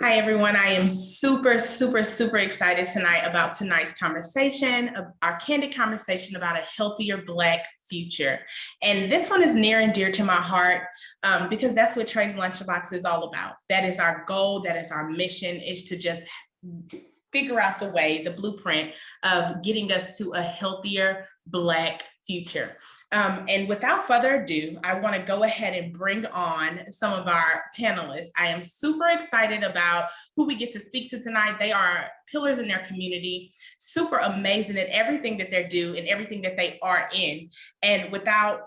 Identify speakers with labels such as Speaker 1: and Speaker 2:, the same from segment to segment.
Speaker 1: Hi, everyone. I am super excited tonight about tonight's conversation, our candid conversation about a healthier Black future. And this one is near and dear to my heart because that's what Trey's Lunchbox is all about. That is our goal. That is our mission, is to just figure out the way, the blueprint of getting us to a healthier Black future. And without further ado, I want to go ahead and bring on some of our panelists. I am super excited about who we get to speak to tonight. They are pillars in their community, super amazing at everything that they do and everything that they are in. And without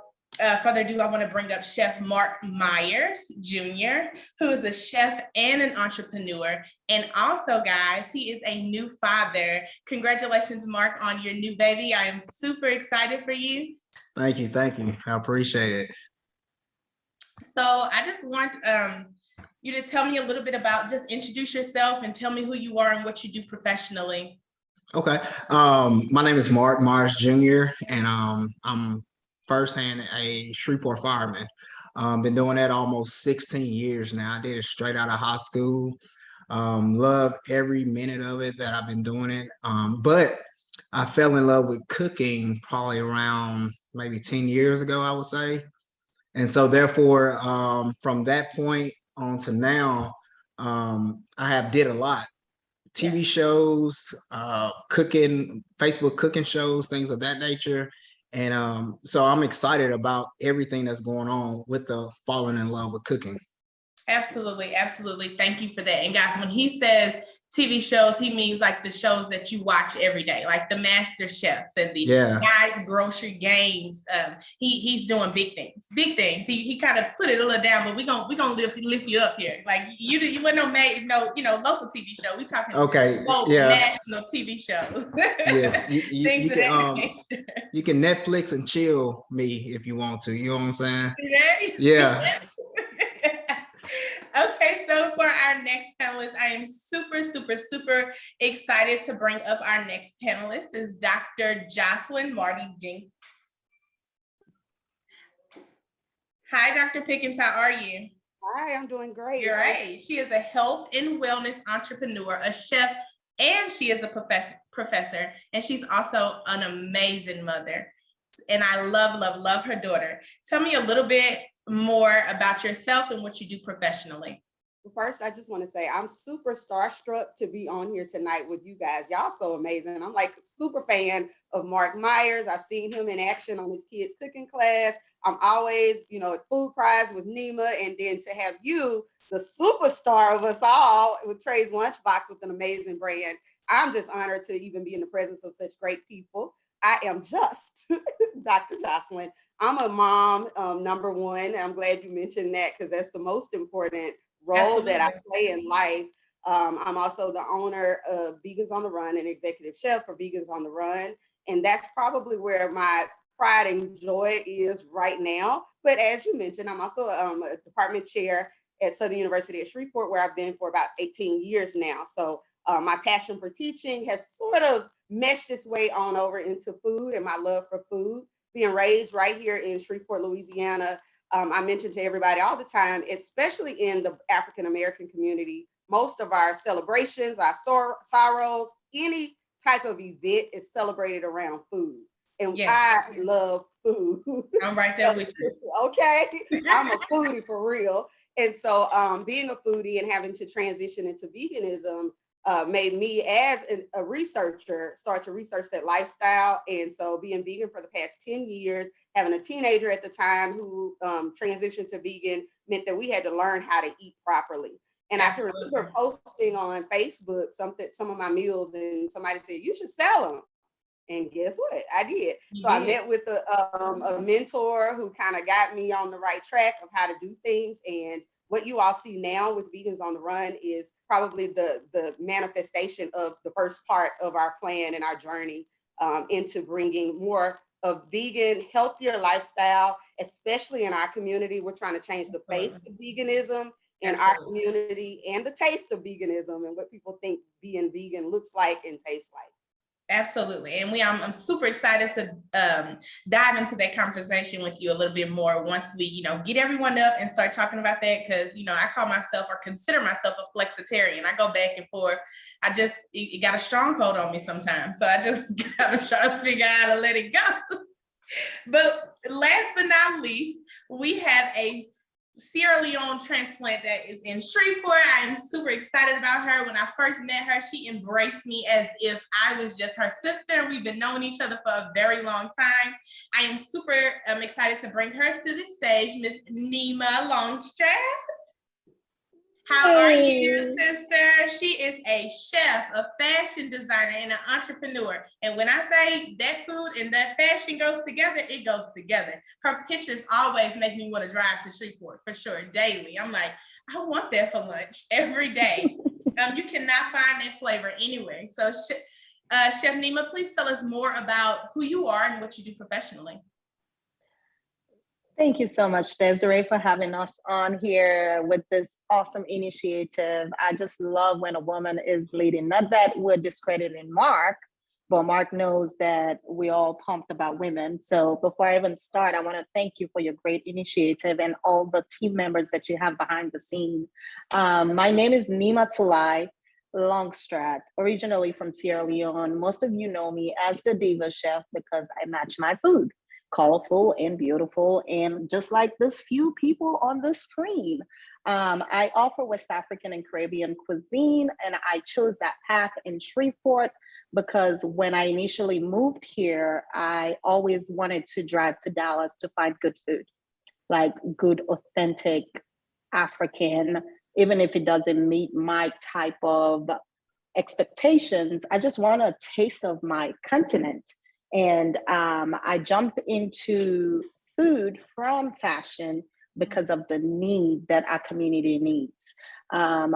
Speaker 1: further ado, I want to bring up Chef Mark Myers Jr., who is a chef and an entrepreneur. And also, guys, he is a new father. Congratulations, Mark, on your new baby. I am super excited for you.
Speaker 2: Thank you. I appreciate it.
Speaker 1: So I just want you to tell me a little bit about, just introduce yourself and tell me who you are and what you do professionally.
Speaker 2: Okay. My name is Mark Myers Jr., and I'm firsthand a Shreveport fireman. Been doing that almost 16 years now. I did it straight out of high school. Love every minute of it that I've been doing it. But I fell in love with cooking probably around maybe 10 years ago, I would say. And so therefore, from that point on to now, I have did a lot. TV shows, cooking, Facebook cooking shows, things of that nature. And so I'm excited about everything that's going on with the falling in love with cooking.
Speaker 1: Absolutely. Thank you for that. And guys, when he says TV shows, he means like the shows that you watch every day, like the Master Chefs and the Guys Grocery Games. He's doing big things. He kind of put it a little down, but we're gonna lift you up here. Like you were no local TV show. We talking national TV shows.
Speaker 2: Yeah, you can Netflix and chill me if you want to. You know what I'm saying? Yeah.
Speaker 1: Okay, so for our next panelist, I am super excited to bring up our next panelist is Dr. Joslin Mar-Dai. Hi, Dr. Pickens, how are you?
Speaker 3: Hi, I'm doing great.
Speaker 1: Great. She is a health and wellness entrepreneur, a chef, and she is a professor, and she's also an amazing mother. And I love her daughter. Tell me a little bit more about yourself and what you do professionally.
Speaker 3: First, I just want to say I'm super starstruck to be on here tonight with you guys. Y'all so amazing. I'm like super fan of Mark Myers. I've seen him in action on his kids' cooking class. I'm always, at Food Prize with Nima, and then to have you, the superstar of us all, with Trey's Lunchbox with an amazing brand. I'm just honored to even be in the presence of such great people. I am just Dr. Joslin. I'm a mom, number one. I'm glad you mentioned that because that's the most important role that I play in life. I'm also the owner of Vegans on the Run and executive chef for Vegans on the Run. And that's probably where my pride and joy is right now. But as you mentioned, I'm also a department chair at Southern University at Shreveport, where I've been for about 18 years now. So my passion for teaching has sort of meshed its way on over into food and my love for food. Being raised right here in Shreveport, Louisiana, I mention to everybody all the time, especially in the African-American community, most of our celebrations, our sorrows, any type of event is celebrated around food. And I love food.
Speaker 1: I'm right there with you.
Speaker 3: Okay, I'm a foodie for real. And so being a foodie and having to transition into veganism made me, as a researcher, start to research that lifestyle. And so being vegan for the past 10 years, having a teenager at the time who transitioned to vegan meant that we had to learn how to eat properly. And I can remember posting on Facebook some of my meals, and somebody said, you should sell them. And guess what? I did. So I met with a mentor who kind of got me on the right track of how to do things. And what you all see now with Vegans on the Run is probably the manifestation of the first part of our plan and our journey into bringing more of vegan, healthier lifestyle, especially in our community. We're trying to change the face of veganism in our community and the taste of veganism and what people think being vegan looks like and tastes like.
Speaker 1: Absolutely. And I'm super excited to dive into that conversation with you a little bit more once we, get everyone up and start talking about that. Cause, I call myself or consider myself a flexitarian. I go back and forth. It got a stronghold on me sometimes. So I just gotta try to figure out how to let it go. But last but not least, we have a Sierra Leone transplant that is in Shreveport. I am super excited about her. When I first met her, she embraced me as if I was just her sister. We've been knowing each other for a very long time. I am super excited to bring her to the stage, Miss Nima Longstratt. How are you, sister? She is a chef, a fashion designer, and an entrepreneur. And when I say that food and that fashion goes together, it goes together. Her pictures always make me want to drive to Shreveport for sure, daily. I'm like, I want that for lunch every day. You cannot find that flavor anywhere. So Chef Nima, please tell us more about who you are and what you do professionally.
Speaker 4: Thank you so much, Desiree, for having us on here with this awesome initiative. I just love when a woman is leading. Not that we're discrediting Mark, but Mark knows that we're all pumped about women. So before I even start, I want to thank you for your great initiative and all the team members that you have behind the scene. My name is Niematulai Longstratt, originally from Sierra Leone. Most of you know me as the Diva Chef because I match my food. Colorful and beautiful, and just like this few people on the screen. I offer West African and Caribbean cuisine, and I chose that path in Shreveport because when I initially moved here, I always wanted to drive to Dallas to find good food, like good, authentic African, even if it doesn't meet my type of expectations. I just want a taste of my continent. And I jumped into food from fashion because of the need that our community needs.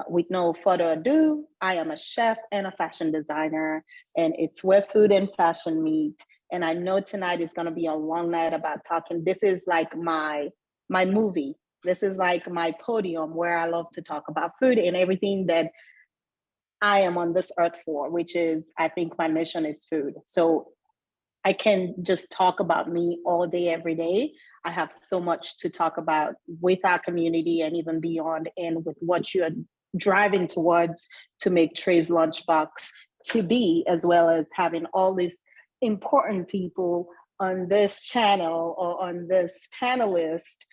Speaker 4: With no further ado, I am a chef and a fashion designer, and it's where food and fashion meet. And I know tonight is going to be a long night about talking. This is like my movie. This is like my podium where I love to talk about food and everything that I am on this earth for, which is, I think my mission is food. So I can just talk about me all day, every day. I have so much to talk about with our community and even beyond, and with what you are driving towards to make Trey's Lunchbox to be, as well as having all these important people on this channel or on this panelist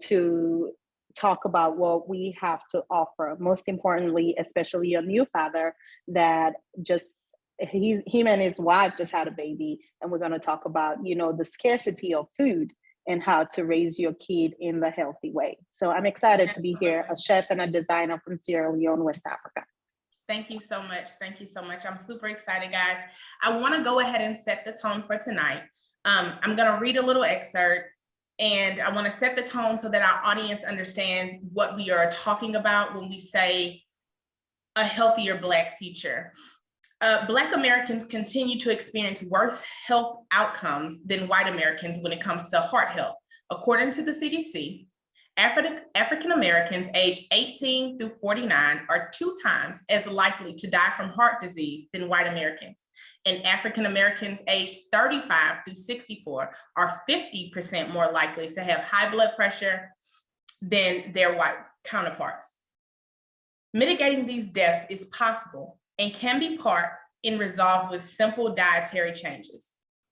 Speaker 4: to talk about what we have to offer. Most importantly, especially a new father that him and his wife just had a baby, and we're going to talk about, the scarcity of food and how to raise your kid in the healthy way. So I'm excited to be here, a chef and a designer from Sierra Leone, West Africa.
Speaker 1: Thank you so much. Thank you so much. I'm super excited, guys. I want to go ahead and set the tone for tonight. I'm going to read a little excerpt, and I want to set the tone so that our audience understands what we are talking about when we say a healthier Black future. Black Americans continue to experience worse health outcomes than white Americans when it comes to heart health. According to the CDC, African Americans aged 18 through 49 are 2 times as likely to die from heart disease than white Americans. And African Americans aged 35 through 64 are 50% more likely to have high blood pressure than their white counterparts. Mitigating these deaths is possible and can be resolved with simple dietary changes.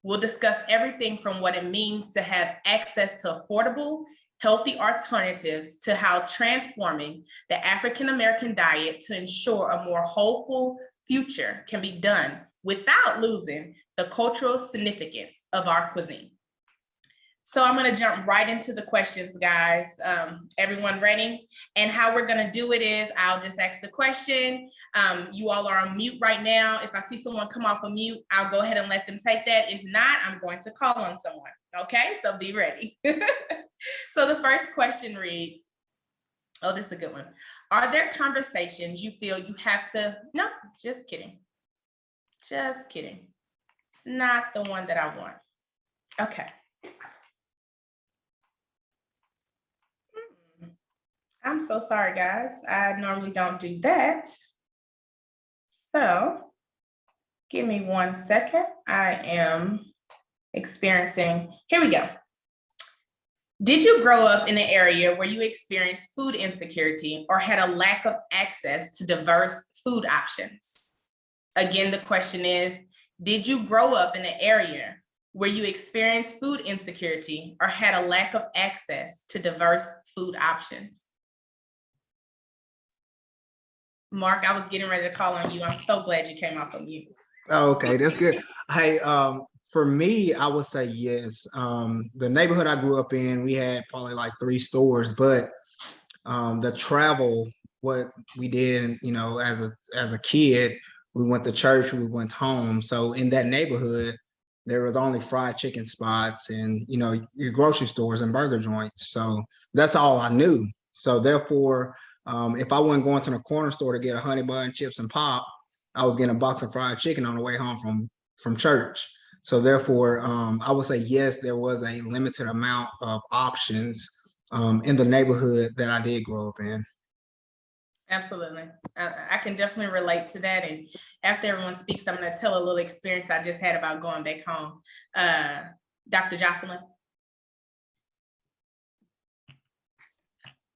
Speaker 1: We'll discuss everything from what it means to have access to affordable, healthy alternatives to how transforming the African American diet to ensure a more hopeful future can be done without losing the cultural significance of our cuisine. So I'm going to jump right into the questions, guys. Everyone ready? And how we're going to do it is I'll just ask the question. You all are on mute right now. If I see someone come off of mute, I'll go ahead and let them take that. If not, I'm going to call on someone. Okay, so be ready. So the first question reads, oh, this is a good one. Are there conversations you feel you have to, no, just kidding. Just kidding. It's not the one that I want. Okay. I'm so sorry, guys. I normally don't do that. So Give me 1 second. I am experiencing, here we go. Did you grow up in an area where you experienced food insecurity or had a lack of access to diverse food options? Again, the question is, did you grow up in an area where you experienced food insecurity or had a lack of access to diverse food options? Mark, I was getting ready to call on you. I'm so glad you came off of mute.
Speaker 2: Okay, that's good. Hey, for me, I would say yes. The neighborhood I grew up in, we had probably like 3 stores, but the travel, what we did, you know, as a kid, we went to church, we went home. So in that neighborhood, there was only fried chicken spots and, you know, your grocery stores and burger joints. So that's all I knew. So therefore, if I wasn't going to the corner store to get a honey bun, chips, and pop, I was getting a box of fried chicken on the way home from church. So therefore, I would say yes, there was a limited amount of options in the neighborhood that I did grow up in.
Speaker 1: Absolutely. I can definitely relate to that. And after everyone speaks, I'm going to tell a little experience I just had about going back home. Dr. Joslin.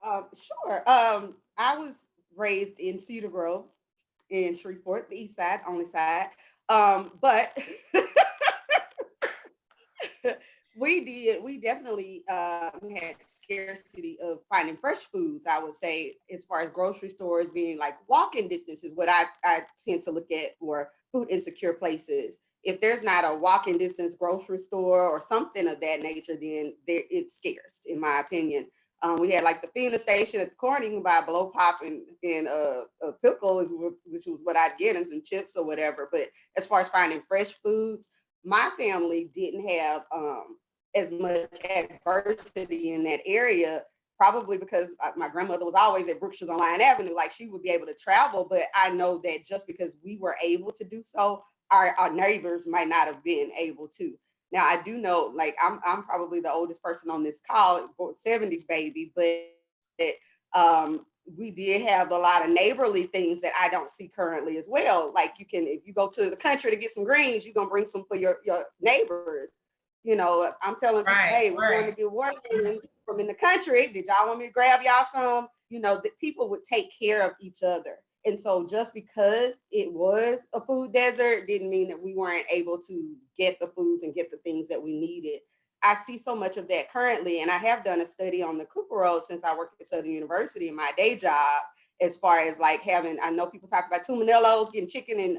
Speaker 3: Sure. I was raised in Cedar Grove in Shreveport, the east side, only side. But we definitely had scarcity of finding fresh foods. I would say, as far as grocery stores being like walking distance is what I tend to look at for food insecure places. If there's not a walking distance grocery store or something of that nature, then it's scarce, in my opinion. We had like the Fina station at the corner, you can buy a blow pop and a pickle, which was what I'd get, and some chips or whatever. But as far as finding fresh foods, my family didn't have as much adversity in that area, probably because my grandmother was always at Brookshires on Lyon Avenue, like she would be able to travel. But I know that just because we were able to do so, our neighbors might not have been able to. Now I do know, like I'm probably the oldest person on this call, 70s baby, but we did have a lot of neighborly things that I don't see currently as well. Like if you go to the country to get some greens, you're gonna bring some for your neighbors. You know, I'm telling people, hey, we're going to get watermelons from in the country. Did y'all want me to grab y'all some? You know, that people would take care of each other. And so just because it was a food desert didn't mean that we weren't able to get the foods and get the things that we needed. I see so much of that currently, and I have done a study on the Cooper Road since I work at Southern University in my day job, as far as like having, I know people talk about Tumanellos, getting chicken and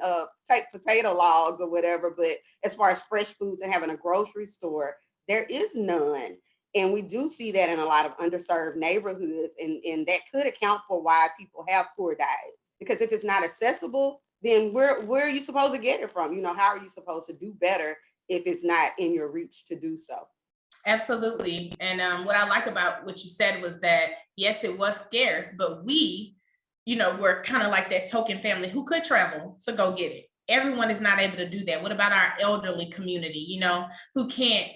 Speaker 3: potato logs or whatever, but as far as fresh foods and having a grocery store, there is none. And we do see that in a lot of underserved neighborhoods, and that could account for why people have poor diets. Because if it's not accessible, then where are you supposed to get it from? You know, how are you supposed to do better if it's not in your reach to do so?
Speaker 1: Absolutely. And what I like about what you said was that, yes, it was scarce, but we, you know, we're kind of like that token family who could travel to go get it. Everyone is not able to do that. What about our elderly community, you know, who can't,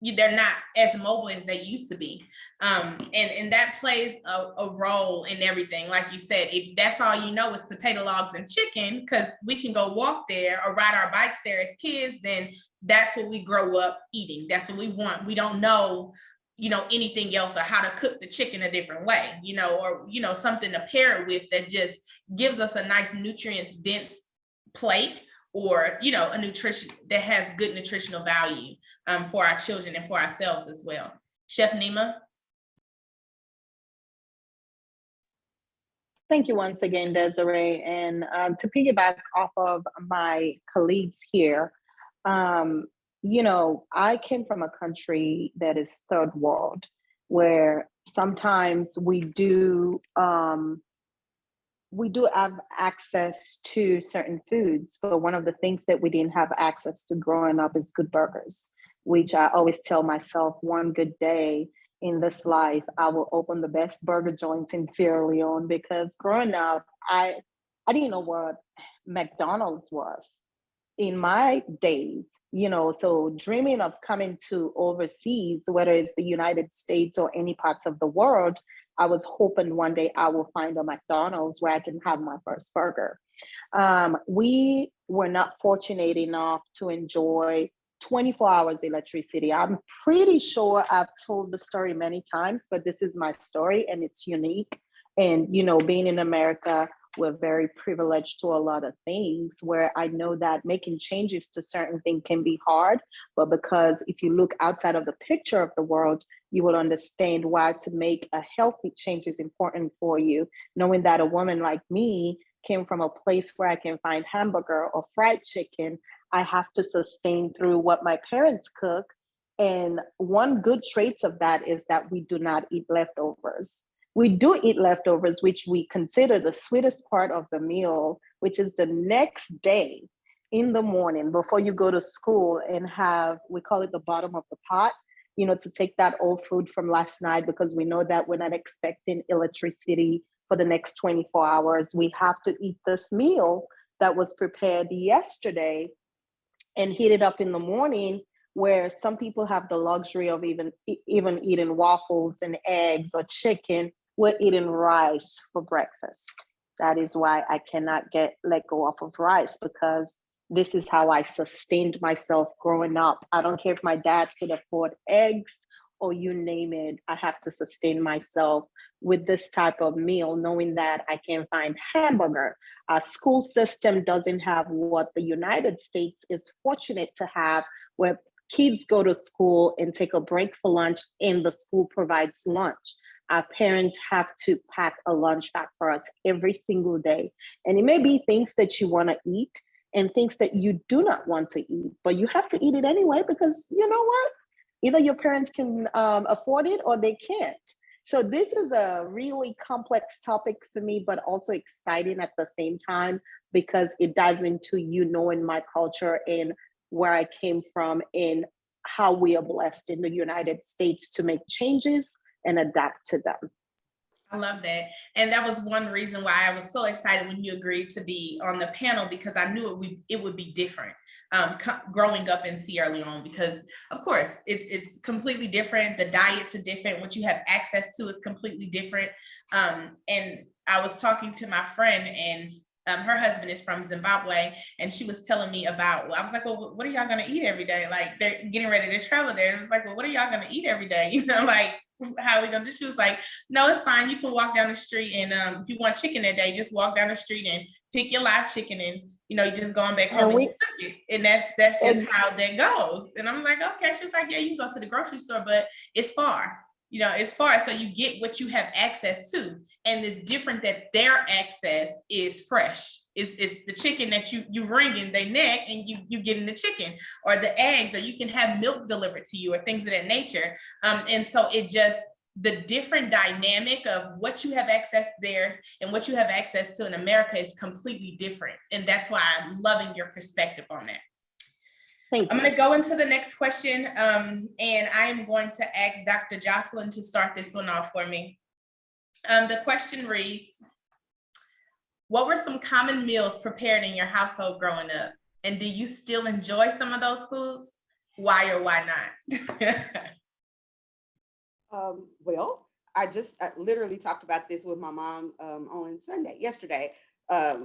Speaker 1: they're not as mobile as they used to be. And that plays a role in everything. Like you said, if that's all you know is potato logs and chicken, because we can go walk there or ride our bikes there as kids, then that's what we grow up eating. That's what we want. We don't know, you know, anything else or how to cook the chicken a different way, you know, or, you know, something to pair it with that just gives us a nice nutrient dense plate, or, you know, a nutrition that has good nutritional value for our children and for ourselves as well. Chef Nima.
Speaker 4: Thank you once again, Desiree. And to piggyback off of my colleagues here, you know, I came from a country that is third world, where sometimes we do have access to certain foods, but one of the things that we didn't have access to growing up is good burgers, which I always tell myself, one good day in this life, I will open the best burger joints in Sierra Leone, because growing up, I didn't know what McDonald's was in my days, you know, so dreaming of coming to overseas, whether it's the United States or any parts of the world, I was hoping one day I will find a McDonald's where I can have my first burger. We were not fortunate enough to enjoy 24 hours electricity. I'm pretty sure I've told the story many times, but this is my story and it's unique. And, you know, being in America, we're very privileged to a lot of things where I know that making changes to certain things can be hard, but because if you look outside of the picture of the world, you will understand why to make a healthy change is important for you. Knowing that a woman like me came from a place where I can find hamburger or fried chicken, I have to sustain through what my parents cook. And one good traits of that is that we do not eat leftovers. We do eat leftovers, which we consider the sweetest part of the meal, which is the next day in the morning before you go to school and have, we call it the bottom of the pot, you know, to take that old food from last night, because we know that we're not expecting electricity for the next 24 hours. We have to eat this meal that was prepared yesterday and heat it up in the morning, where some people have the luxury of even eating waffles and eggs or chicken. We're eating rice for breakfast. That is why I cannot let go off of rice, because this is how I sustained myself growing up. I don't care if my dad could afford eggs or you name it. I have to sustain myself with this type of meal, knowing that I can find hamburger. Our school system doesn't have what the United States is fortunate to have, where kids go to school and take a break for lunch and the school provides lunch. Our parents have to pack a lunch back for us every single day. And it may be things that you want to eat and things that you do not want to eat, but you have to eat it anyway, because you know what? Either your parents can afford it or they can't. So this is a really complex topic for me, but also exciting at the same time, because it dives into you knowing my culture and where I came from and how we are blessed in the United States to make changes and adapt to them.
Speaker 1: I love that. And that was one reason why I was so excited when you agreed to be on the panel, because I knew it would be different growing up in Sierra Leone, because of course it's completely different. The diets are different. What you have access to is completely different. And I was talking to my friend, and her husband is from Zimbabwe, and she was telling me about, I was like, well, what are y'all going to eat every day? Like, they're getting ready to travel there. And it was like, well, what are y'all going to eat every day? You know, like, how are we going to do? She was like, no, it's fine. You can walk down the street, and if you want chicken that day, just walk down the street and pick your live chicken, and, you know, you just going back home and you cook it. And that's just how that goes. And I'm like, okay. She was like, yeah, you can go to the grocery store, but it's far. You know, it's far, so you get what you have access to. And it's different that their access is fresh. It's the chicken that you wring in their neck and you get in the chicken, or the eggs, or you can have milk delivered to you, or things of that nature. And so it just, the different dynamic of what you have access there and what you have access to in America is completely different. And that's why I'm loving your perspective on that. I'm going to go into the next question, and I am going to ask Dr. Joslin to start this one off for me. The question reads, what were some common meals prepared in your household growing up? And do you still enjoy some of those foods? Why or why not?
Speaker 3: Well, I literally talked about this with my mom on yesterday. I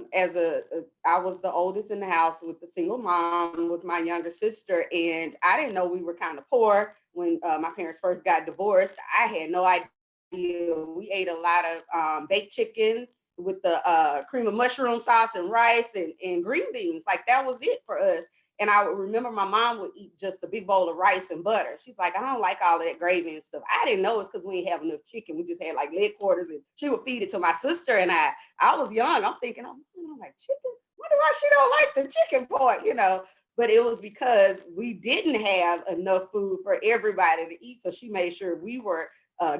Speaker 3: was the oldest in the house with the single mom with my younger sister, and I didn't know we were kind of poor when my parents first got divorced. I had no idea. We ate a lot of baked chicken with the cream of mushroom sauce and rice and green beans. Like, that was it for us. And I would remember my mom would eat just a big bowl of rice and butter. She's like, I don't like all of that gravy and stuff. I didn't know it's because we didn't have enough chicken. We just had like leg quarters, and she would feed it to my sister and I. I was young. I'm thinking, I'm like, chicken? Wonder why she don't like the chicken part, you know? But it was because we didn't have enough food for everybody to eat. So she made sure we were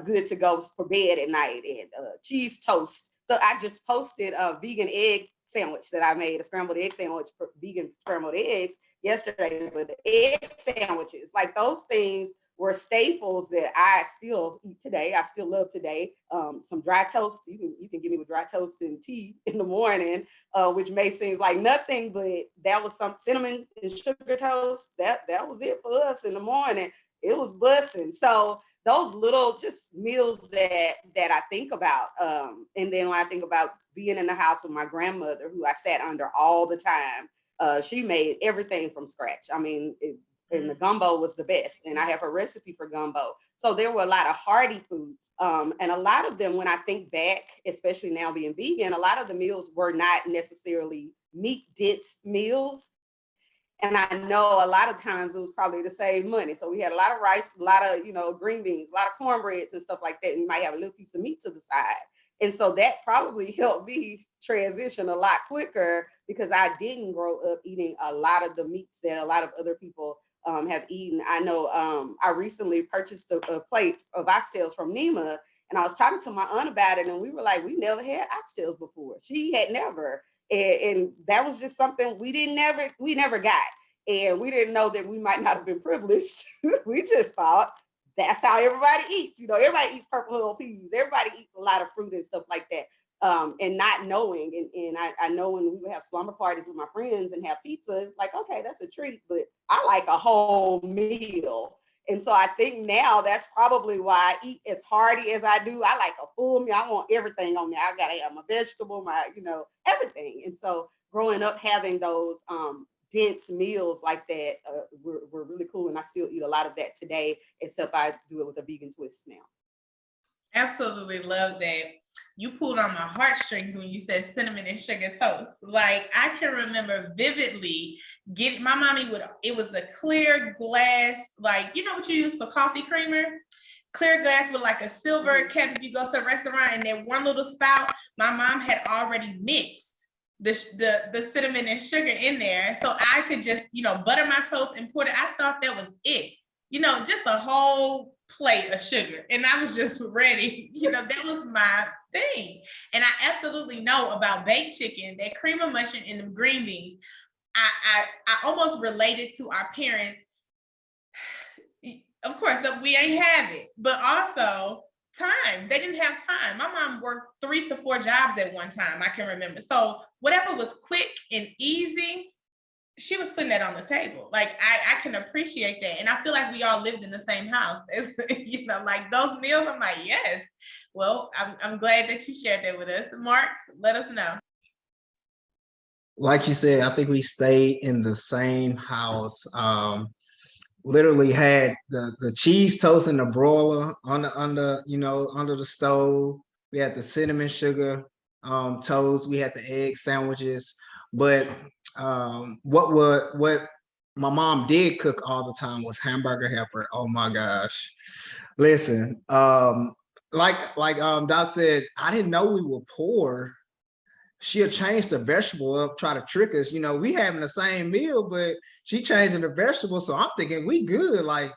Speaker 3: good to go for bed at night, and cheese toast. So I just posted a vegan egg sandwich that I made, a scrambled egg sandwich for vegan scrambled eggs yesterday. But the egg sandwiches, like, those things were staples that I still eat today. I still love today. Some dry toast. You can give me with dry toast and tea in the morning, which may seem like nothing, but that was some cinnamon and sugar toast. That was it for us in the morning. It was busting. So those little just meals that I think about. And then when I think about being in the house with my grandmother, who I sat under all the time, she made everything from scratch. I mean, and the gumbo was the best. And I have a recipe for gumbo. So there were a lot of hearty foods. And a lot of them, when I think back, especially now being vegan, a lot of the meals were not necessarily meat dense meals. And I know a lot of times it was probably to save money. So we had a lot of rice, a lot of, green beans, a lot of cornbreads and stuff like that. And we might have a little piece of meat to the side. And so that probably helped me transition a lot quicker, because I didn't grow up eating a lot of the meats that a lot of other people have eaten. I know I recently purchased a plate of oxtails from Nema, and I was talking to my aunt about it, and we were like, we never had oxtails before. She had never. And that was just something we never got. And we didn't know that we might not have been privileged. We just thought that's how everybody eats. Everybody eats purple hull peas. Everybody eats a lot of fruit and stuff like that. And not knowing, and I know when we would have slumber parties with my friends and have pizza, it's like, okay, that's a treat, but I like a whole meal. And so I think now that's probably why I eat as hearty as I do. I like a full meal. I want everything on there. I gotta have my vegetable, my, everything. And so growing up having those dense meals like that were really cool. And I still eat a lot of that today, except I do it with a vegan twist now.
Speaker 1: Absolutely love that. You pulled on my heartstrings when you said cinnamon and sugar toast. Like, I can remember vividly my mommy it was a clear glass, like, you know what you use for coffee creamer? Clear glass with like a silver cap if you go to a restaurant, and then one little spout. My mom had already mixed the cinnamon and sugar in there. So I could just, butter my toast and pour it. I thought that was it. Just a whole plate of sugar. And I was just ready. That was my thing. And I absolutely know about baked chicken, that cream of mushroom and the green beans. I almost related to our parents. Of course, we ain't have it, but also time. They didn't have time. My mom worked 3 to 4 jobs at one time, I can remember. So whatever was quick and easy, she was putting that on the table. Like, I can appreciate that. And I feel like we all lived in the same house. As, like those meals, I'm like, yes. Well, I'm glad that you shared that with us. Mark, let us know.
Speaker 2: Like you said, I think we stayed in the same house. Literally had the cheese toast and the broiler under the stove. We had the cinnamon sugar toast. We had the egg sandwiches. But what my mom did cook all the time was hamburger helper. Oh my gosh. Listen, like Doc said, I didn't know we were poor. She'll change the vegetable up, try to trick us. We having the same meal, but she changing the vegetable. So I'm thinking we good. Like,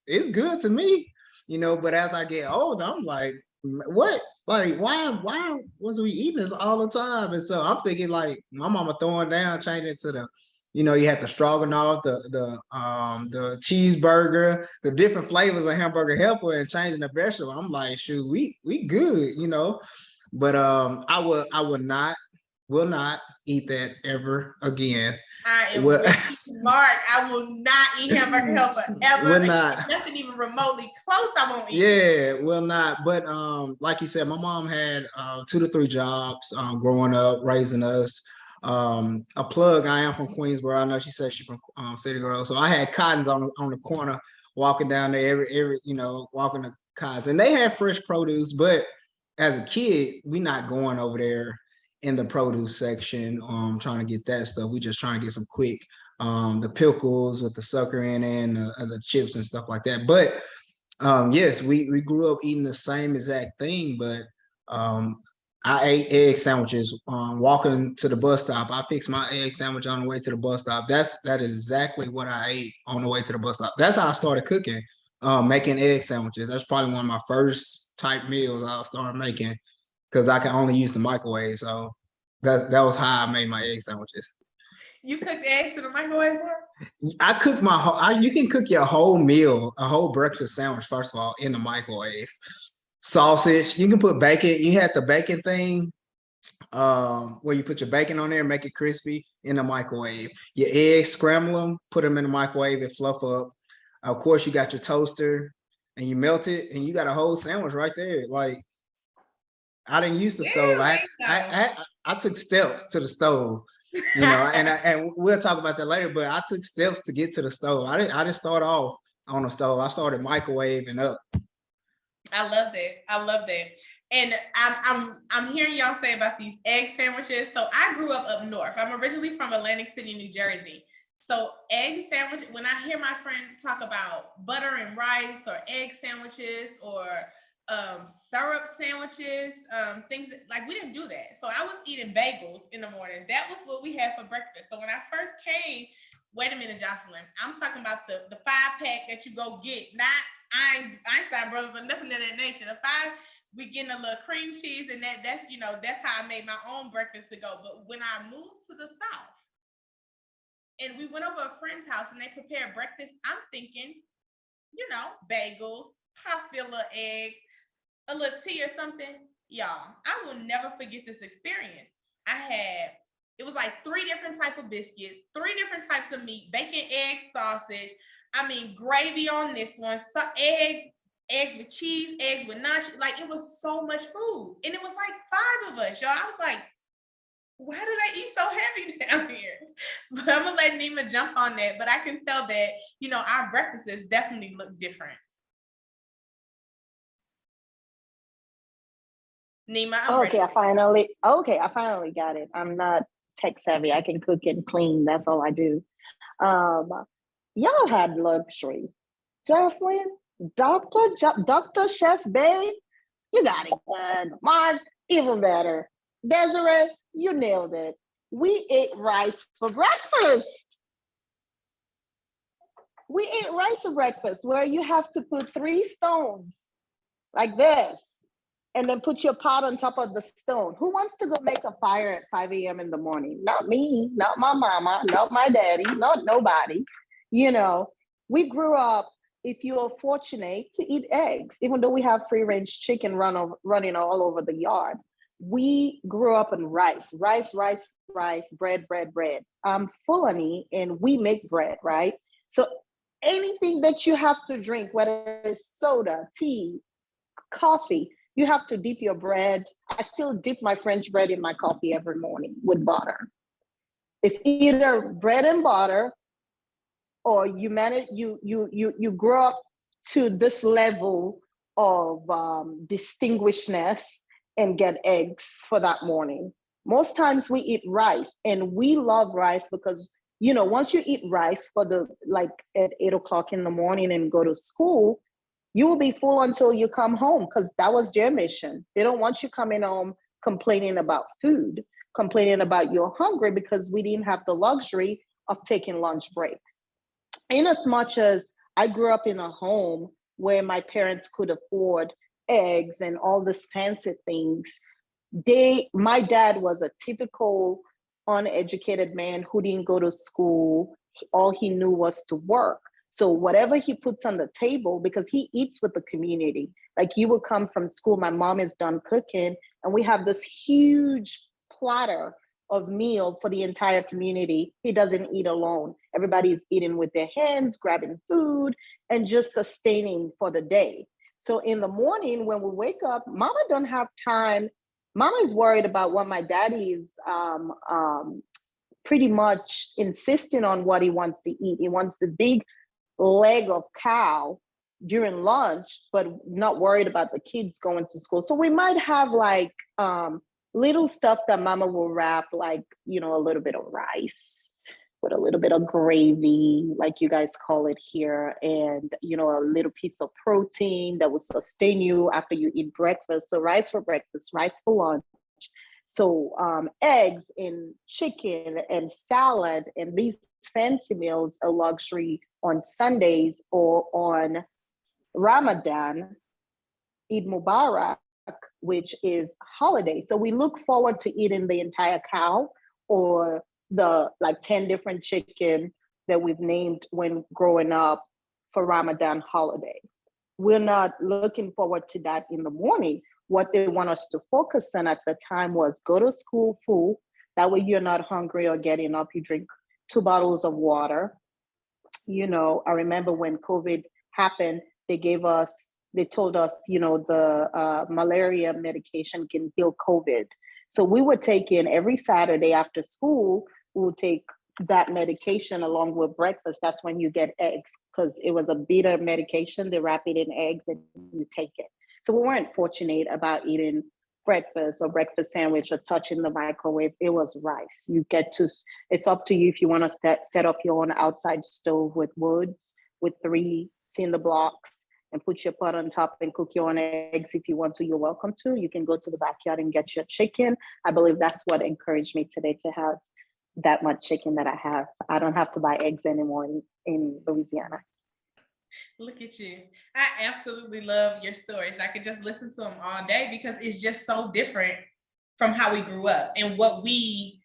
Speaker 2: it's good to me, but as I get older, I'm like, what? Like, why was we eating this all the time? And so I'm thinking, like, my mama throwing down, changing to the, you had the stroganoff, the cheeseburger, the different flavors of hamburger helper, and changing the vegetable. I'm like, shoot, we good, But I will not eat that ever again.
Speaker 1: I am Mark. I will not eat hamburger helper ever.
Speaker 2: Will not.
Speaker 1: Nothing even remotely close. I won't eat.
Speaker 2: Yeah, will not. But like you said, my mom had 2 to 3 jobs growing up, raising us. A plug. I am from Queensboro. I know she said she's from City Girl. So I had cottons on the corner, walking down there every walking the cottons, and they had fresh produce. But as a kid, we not going over there in the produce section, trying to get that stuff. We just trying to get some quick, the pickles with the sucker in it and the chips and stuff like that. But yes, we grew up eating the same exact thing, but I ate egg sandwiches walking to the bus stop. I fixed my egg sandwich on the way to the bus stop. That is exactly what I ate on the way to the bus stop. That's how I started cooking, making egg sandwiches. That's probably one of my first type meals I started making, because I can only use the microwave. So that was how I made my egg sandwiches.
Speaker 1: You cooked eggs in the microwave?
Speaker 2: I cook you can cook your whole meal, a whole breakfast sandwich, first of all, in the microwave. Sausage, you can put bacon. You had the bacon thing where you put your bacon on there, make it crispy, in the microwave. Your eggs, scramble them, put them in the microwave and fluff up. Of course, you got your toaster. and you melt it and you got a whole sandwich right there. Like, I didn't use the stove.
Speaker 1: There we go.
Speaker 2: I took steps to the stove, you know, and we'll talk about that later, but I took steps to get to the stove. I didn't start off on the stove. I started microwaving up.
Speaker 1: I love that. I love that. And I'm hearing y'all say about these egg sandwiches. So I grew up north. I'm originally from Atlantic City, New Jersey. So egg sandwich, when I hear my friend talk about butter and rice or egg sandwiches or syrup sandwiches, things like, we didn't do that. So I was eating bagels in the morning. That was what we had for breakfast. So when I first came, wait a minute, Joslin, I'm talking about the 5-pack that you go get, not Einstein Brothers or nothing of that nature. The 5, we getting a little cream cheese, and that's you know, that's how I made my own breakfast to go. But when I moved to the South and we went over a friend's house and they prepared breakfast, I'm thinking, you know, bagels, possibly a little egg, a little tea or something. Y'all, I will never forget this experience. It was like 3 different types of biscuits, 3 different types of meat, bacon, egg, sausage. I mean, gravy on this one, so eggs with cheese, eggs with nuts. Like, it was so much food. And it was like 5 of us, y'all. I was like, why do they eat so heavy down here? But I'm gonna let Nima jump on that. But I can tell that, you know, our breakfasts definitely look different. Nima, I'm ready.
Speaker 4: I finally got it. I'm not tech savvy. I can cook and clean. That's all I do. Y'all had luxury. Joslin, Dr. Chef Bay, you got it good. Mark, even better. Desiree, you nailed it. We ate rice for breakfast. We ate rice for breakfast, where you have to put 3 stones like this, and then put your pot on top of the stone. Who wants to go make a fire at 5 a.m. in the morning? Not me, not my mama, not my daddy, not nobody. You know, we grew up, if you are fortunate, to eat eggs, even though we have free-range chicken running all over the yard. We grew up on rice, bread. I'm Fulani, and we make bread, right? So anything that you have to drink, whether it's soda, tea, coffee, you have to dip your bread. I still dip my French bread in my coffee every morning with butter. It's either bread and butter, or you grow up to this level of distinguishedness and get eggs for that morning. Most times we eat rice, and we love rice because, you know, once you eat rice at 8 o'clock in the morning and go to school, you will be full until you come home, because that was their mission. They don't want you coming home complaining about food, complaining about you're hungry, because we didn't have the luxury of taking lunch breaks. In as much as I grew up in a home where my parents could afford eggs and all these fancy things, my dad was a typical uneducated man who didn't go to school. All he knew was to work. So whatever he puts on the table, because he eats with the community, like you will come from school, my mom is done cooking, and we have this huge platter of meal for the entire community. He doesn't eat alone. Everybody's eating with their hands, grabbing food, and just sustaining for the day. So in the morning when we wake up, mama don't have time. Mama is worried about what my daddy is pretty much insisting on what he wants to eat. He wants this big leg of cow during lunch, but not worried about the kids going to school. So we might have like little stuff that mama will wrap, like, you know, a little bit of rice with a little bit of gravy, like you guys call it here, and, you know, a little piece of protein that will sustain you after you eat breakfast. So rice for breakfast, rice for lunch. So eggs and chicken and salad, and these fancy meals are luxury on Sundays or on Ramadan, Eid Mubarak, which is holiday. So we look forward to eating the entire cow or the like 10 different chicken that we've named when growing up for Ramadan holiday. We're not looking forward to that in the morning. What they want us to focus on at the time was go to school full. That way you're not hungry or getting up. You drink 2 bottles of water. You know, I remember when COVID happened, they told us, the malaria medication can heal COVID. So we were taking every Saturday after school, we would take that medication along with breakfast. That's when you get eggs, because it was a beta medication. They wrap it in eggs and you take it. So we weren't fortunate about eating breakfast or breakfast sandwich or touching the microwave. It was rice. It's up to you if you want to set up your own outside stove with woods, with 3 cinder blocks, and put your pot on top and cook your own eggs. If you want to, you're welcome to. You can go to the backyard and get your chicken. I believe that's what encouraged me today to have that much chicken that I have. I don't have to buy eggs anymore in Louisiana.
Speaker 1: Look at you. I absolutely love your stories. I could just listen to them all day because it's just so different from how we grew up and what we,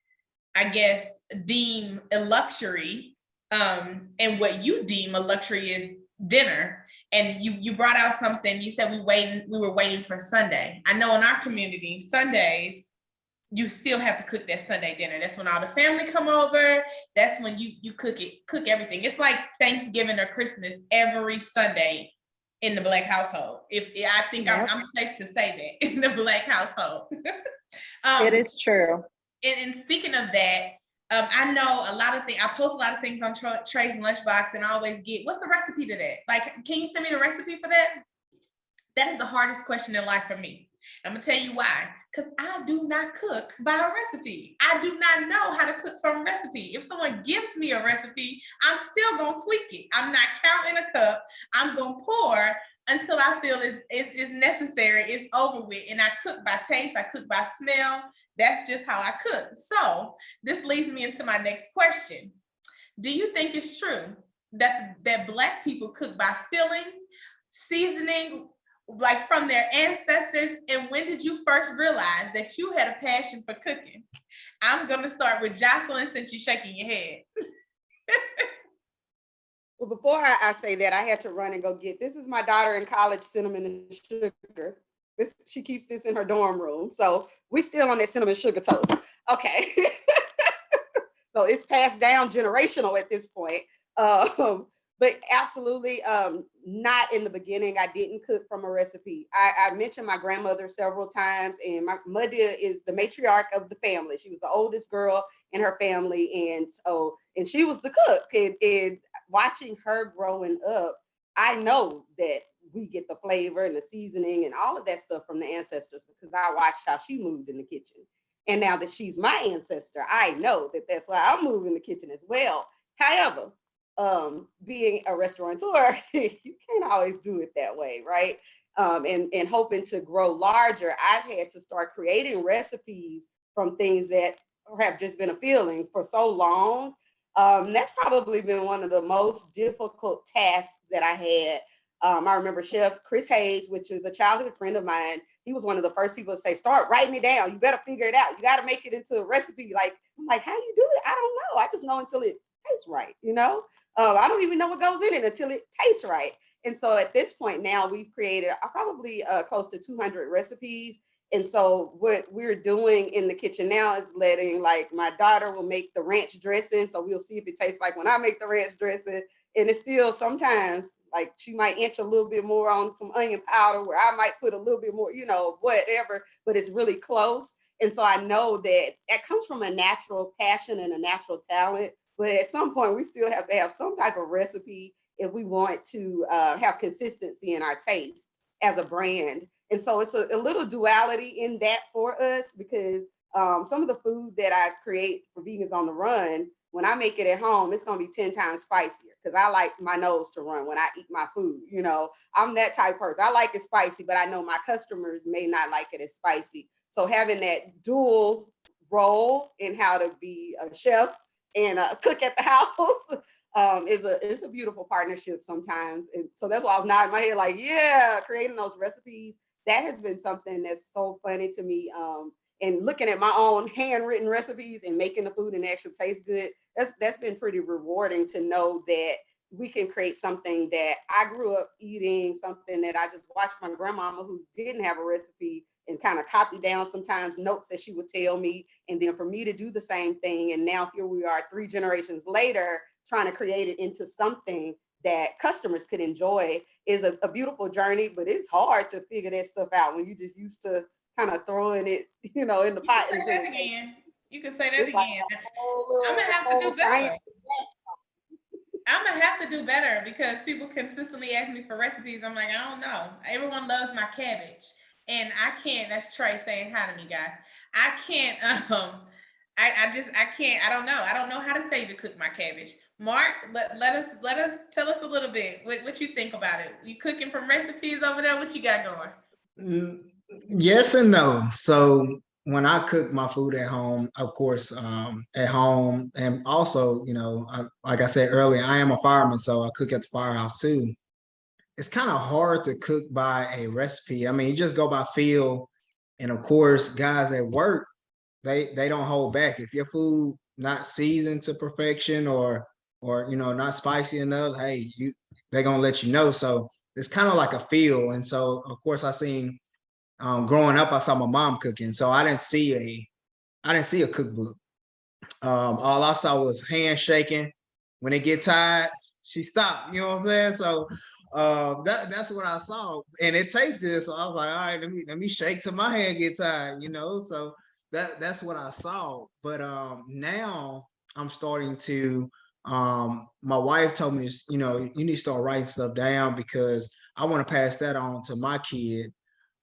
Speaker 1: I guess, deem a luxury, and what you deem a luxury is dinner. And you brought out something. You said we were waiting for Sunday. I know in our community, Sundays, you still have to cook that Sunday dinner. That's when all the family come over. That's when you cook everything. It's like Thanksgiving or Christmas every Sunday in the Black household. I think I'm safe to say that in the Black household.
Speaker 4: It is true.
Speaker 1: And speaking of that, I know a lot of things. I post a lot of things on Trey's Lunchbox, and I always get, what's the recipe to that? Like, can you send me the recipe for that? That is the hardest question in life for me. I'm gonna tell you why. Because I do not cook by a recipe. I do not know how to cook from a recipe. If someone gives me a recipe, I'm still gonna tweak it. I'm not counting a cup. I'm gonna pour until I feel it's necessary, it's over with. And I cook by taste, I cook by smell. That's just how I cook. So this leads me into my next question. Do you think it's true that Black people cook by feeling, seasoning, like from their ancestors? And when did you first realize that you had a passion for cooking? I'm gonna start with Joslin, since you're shaking your head.
Speaker 3: Well, before I say that, I had to run and go get, this is my daughter in college, cinnamon and sugar. She keeps this in her dorm room. So we still on that cinnamon sugar toast. Okay. So it's passed down generational at this point. But absolutely not in the beginning. I didn't cook from a recipe. I mentioned my grandmother several times, and my mother is the matriarch of the family. She was the oldest girl in her family. And she was the cook. And watching her growing up, I know that we get the flavor and the seasoning and all of that stuff from the ancestors, because I watched how she moved in the kitchen. And now that she's my ancestor, I know that that's why I'm moving in the kitchen as well. However, being a restaurateur, you can't always do it that way, right? And hoping to grow larger, I've had to start creating recipes from things that have just been a feeling for so long. That's probably been one of the most difficult tasks that I had. I remember Chef Chris Hayes, which is a childhood friend of mine. He was one of the first people to say, start writing it down. You better figure it out. You got to make it into a recipe. I'm like, how you do it? I don't know. I just know until it tastes right, I don't even know what goes in it until it tastes right. And so at this point now, we've created probably close to 200 recipes. And so what we're doing in the kitchen now is letting, like, my daughter will make the ranch dressing. So we'll see if it tastes like when I make the ranch dressing. And it's still sometimes, like, she might inch a little bit more on some onion powder, where I might put a little bit more, whatever, but it's really close. And so I know that comes from a natural passion and a natural talent. But at some point, we still have to have some type of recipe if we want to have consistency in our taste as a brand. And so it's a little duality in that for us, because some of the food that I create for Vegans on the Run, when I make it at home, it's going to be 10 times spicier, because I like my nose to run when I eat my food. I'm that type of person. I like it spicy, but I know my customers may not like it as spicy. So having that dual role in how to be a chef and cook at the house is a beautiful partnership sometimes. And so that's why I was nodding my head like, yeah, creating those recipes. That has been something that's so funny to me. And looking at my own handwritten recipes and making the food and actually taste good, that's been pretty rewarding to know that we can create something that I grew up eating, something that I just watched my grandmama, who didn't have a recipe, and kind of copy down sometimes notes that she would tell me, and then for me to do the same thing. And now here we are 3 generations later, trying to create it into something that customers could enjoy is a beautiful journey, but it's hard to figure that stuff out when you just used to kind of throwing it, in the pot.
Speaker 1: You can say that again. You can say that
Speaker 3: It's like
Speaker 1: again.
Speaker 3: a whole
Speaker 1: I'm gonna have to
Speaker 3: whole
Speaker 1: do better.
Speaker 3: science.
Speaker 1: I'm gonna have to do better because people consistently ask me for recipes. I'm like, I don't know. Everyone loves my cabbage, and I can't. That's Trey saying hi to me, guys. I can't. I can't. I don't know. I don't know how to tell you to cook my cabbage. Mark, let us tell us a little bit what you think about it. You cooking from recipes over there? What you got going?
Speaker 2: Mm, yes and no. So when I cook my food at home, of course, at home, and also, like I said earlier, I am a fireman, so I cook at the firehouse too. It's kind of hard to cook by a recipe. I mean, you just go by feel, and of course, guys at work, they don't hold back. If your food not seasoned to perfection or not spicy enough, hey, they're gonna let you know. So it's kind of like a feel. And so of course I seen growing up, I saw my mom cooking. So I didn't see a cookbook. All I saw was hand shaking. When it get tired, she stopped. You know what I'm saying? So that's what I saw, and it tastes good. So I was like, all right, let me shake till my hand get tired. So that's what I saw. But now I'm starting to. My wife told me, you need to start writing stuff down because I want to pass that on to my kid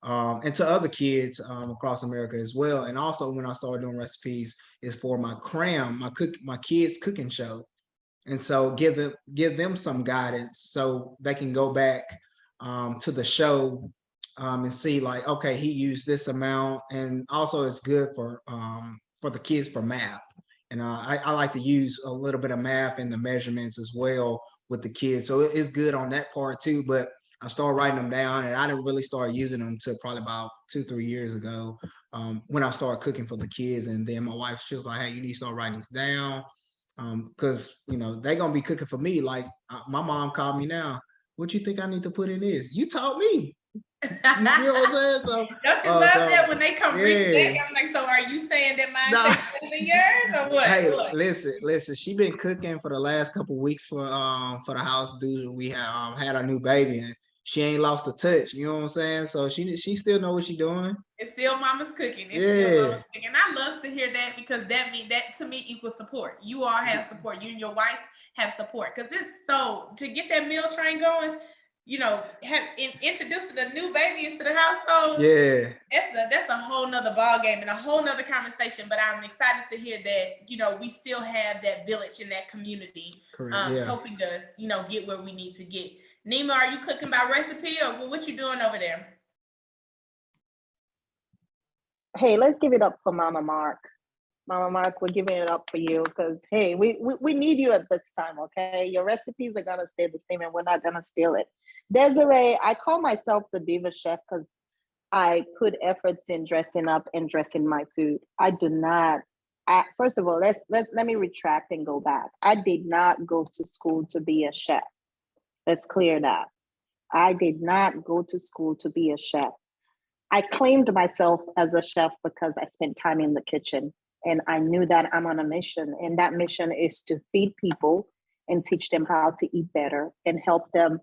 Speaker 2: and to other kids across America as well. And also, when I started doing recipes, is for my K.R.A.M, my kids cooking show, and so give them some guidance so they can go back to the show and see like, okay, he used this amount, and also it's good for the kids for math. And I like to use a little bit of math in the measurements as well with the kids, so it's good on that part too. But I started writing them down, and I didn't really start using them until probably about 2-3 years ago when I started cooking for the kids. And then my wife, she was like, "Hey, you need to start writing these down because they're gonna be cooking for me." Like my mom called me now. What you think I need to put in this? You taught me. You know what I'm saying? So
Speaker 1: Don't you love
Speaker 2: so
Speaker 1: that when they come reach back?
Speaker 2: yeah.
Speaker 1: I'm like, so are you saying that mine
Speaker 2: No.
Speaker 1: tastes better than yours or what?
Speaker 2: Hey,
Speaker 1: What?
Speaker 2: listen. She been cooking for the last couple weeks for the house due to we had our new baby, and she ain't lost a touch. You know what I'm saying? So she still know what she doing.
Speaker 1: It's still mama's cooking. It's still
Speaker 2: Yeah.
Speaker 1: mama's cooking. I love to hear that because that to me equals support. You all have support. You and your wife have support because it's so to get that meal train going. Introducing a new baby into the household.
Speaker 2: Yeah.
Speaker 1: That's a whole nother ball game and a whole nother conversation. But I'm excited to hear that we still have that village and that community helping us get where we need to get. Nima, are you cooking by recipe or what you doing over there?
Speaker 4: Hey, let's give it up for Mama Mark. Mama Mark, we're giving it up for you because, hey, we need you at this time, okay? Your recipes are going to stay the same and we're not going to steal it. Desiree, I call myself the diva chef because I put efforts in dressing up and dressing my food. I do not. First of all, let me retract and go back. I did not go to school to be a chef. Let's clear that. I did not go to school to be a chef. I claimed myself as a chef because I spent time in the kitchen and I knew that I'm on a mission, and that mission is to feed people and teach them how to eat better and help them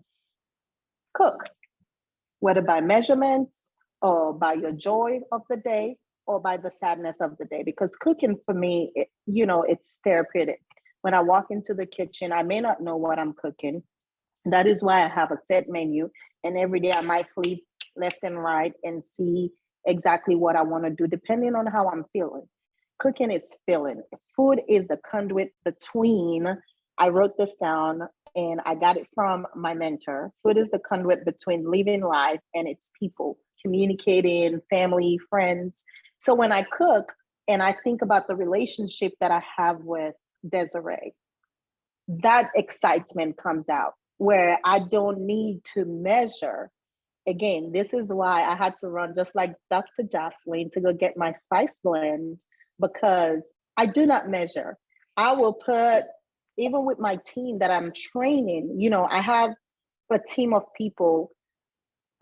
Speaker 4: cook, whether by measurements or by your joy of the day or by the sadness of the day. Because cooking for me, it's therapeutic. When I walk into the kitchen, I may not know what I'm cooking. That is why I have a set menu, and every day I might flip left and right and see exactly what I want to do depending on how I'm feeling. Cooking is feeling. Food is the conduit between, I wrote this down and I got it from my mentor. Food is the conduit between living life and its people, communicating, family, friends. So when I cook and I think about the relationship that I have with Desiree, that excitement comes out where I don't need to measure. Again, this is why I had to run just like Dr. Joslin to go get my spice blend, because I do not measure. I will put, even with my team that I'm training, I have a team of people,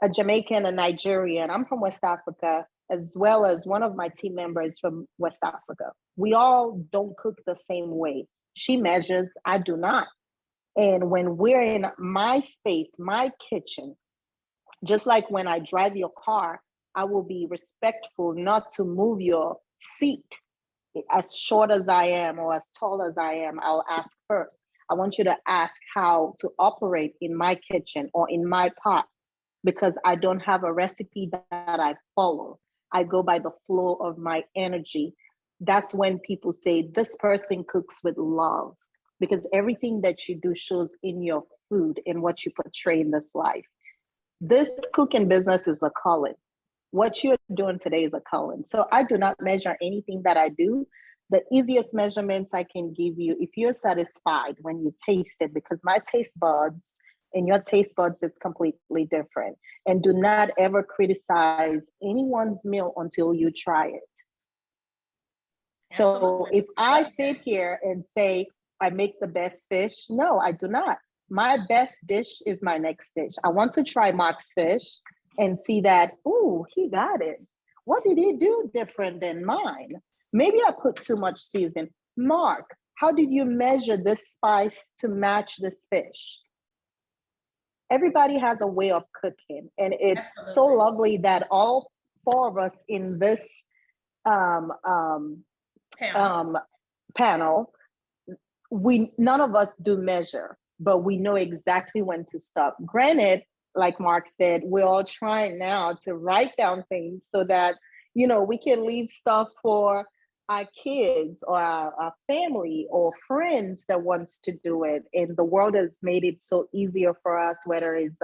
Speaker 4: a Jamaican, a Nigerian. I'm from West Africa, as well as one of my team members from West Africa. We all don't cook the same way. She measures, I do not. And when we're in my space, my kitchen, just like when I drive your car, I will be respectful not to move your seat as short as I am or as tall as I am. I'll ask first. I want you to ask how to operate in my kitchen or in my pot, because I don't have a recipe that I follow. I go by the flow of my energy. That's when people say, this person cooks with love, because everything that you do shows in your food and what you portray in this life. This cooking business is a calling. What you're doing today is a calling. So I do not measure anything that I do. The easiest measurements I can give you, if you're satisfied when you taste it, because my taste buds and your taste buds is completely different. And do not ever criticize anyone's meal until you try it. So
Speaker 1: Absolutely.
Speaker 4: if I sit here and say, I make the best fish, no, I do not. My best dish is my next dish. I want to try Mark's fish and see that, oh, he got it. What did he do different than mine? Maybe I put too much season. Mark, how did you measure this spice to match this fish? Everybody has a way of cooking, and it's so
Speaker 1: Absolutely.
Speaker 4: lovely that all four of us in this panel, none of us do measure, but we know exactly when to stop. Granted, like Mark said, we're all trying now to write down things so that, you know, we can leave stuff for our kids or our family or friends that wants to do it. And the world has made it so easier for us, whether it's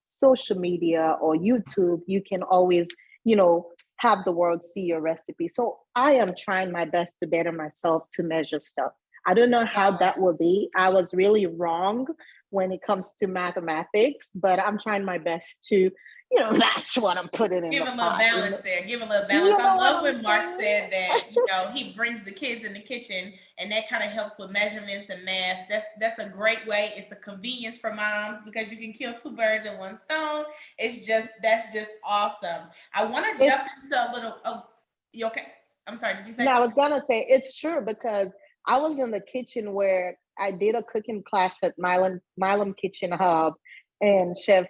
Speaker 4: social media or YouTube, you can always, you know, have the world see your recipe. So I am trying my best to better myself to measure stuff. I don't know how that will be. I was really wrong when it comes to mathematics, but I'm trying my best to, you know, match what I'm putting in
Speaker 1: Give
Speaker 4: the
Speaker 1: a little
Speaker 4: pot.
Speaker 1: balance there. Give a little balance.
Speaker 4: You
Speaker 1: I
Speaker 4: know what
Speaker 1: love
Speaker 4: I'm
Speaker 1: when Mark
Speaker 4: saying?
Speaker 1: said that, you know, he brings the kids in the kitchen and that kind of helps with measurements and math. That's a great way. It's a convenience for moms because you can kill two birds in one stone. That's just awesome. I want to jump into a little, oh, you okay? I'm sorry, did you say
Speaker 4: No, I was
Speaker 1: something?
Speaker 4: gonna say it's true because I was in the kitchen where I did a cooking class at Milam Kitchen Hub, and Chef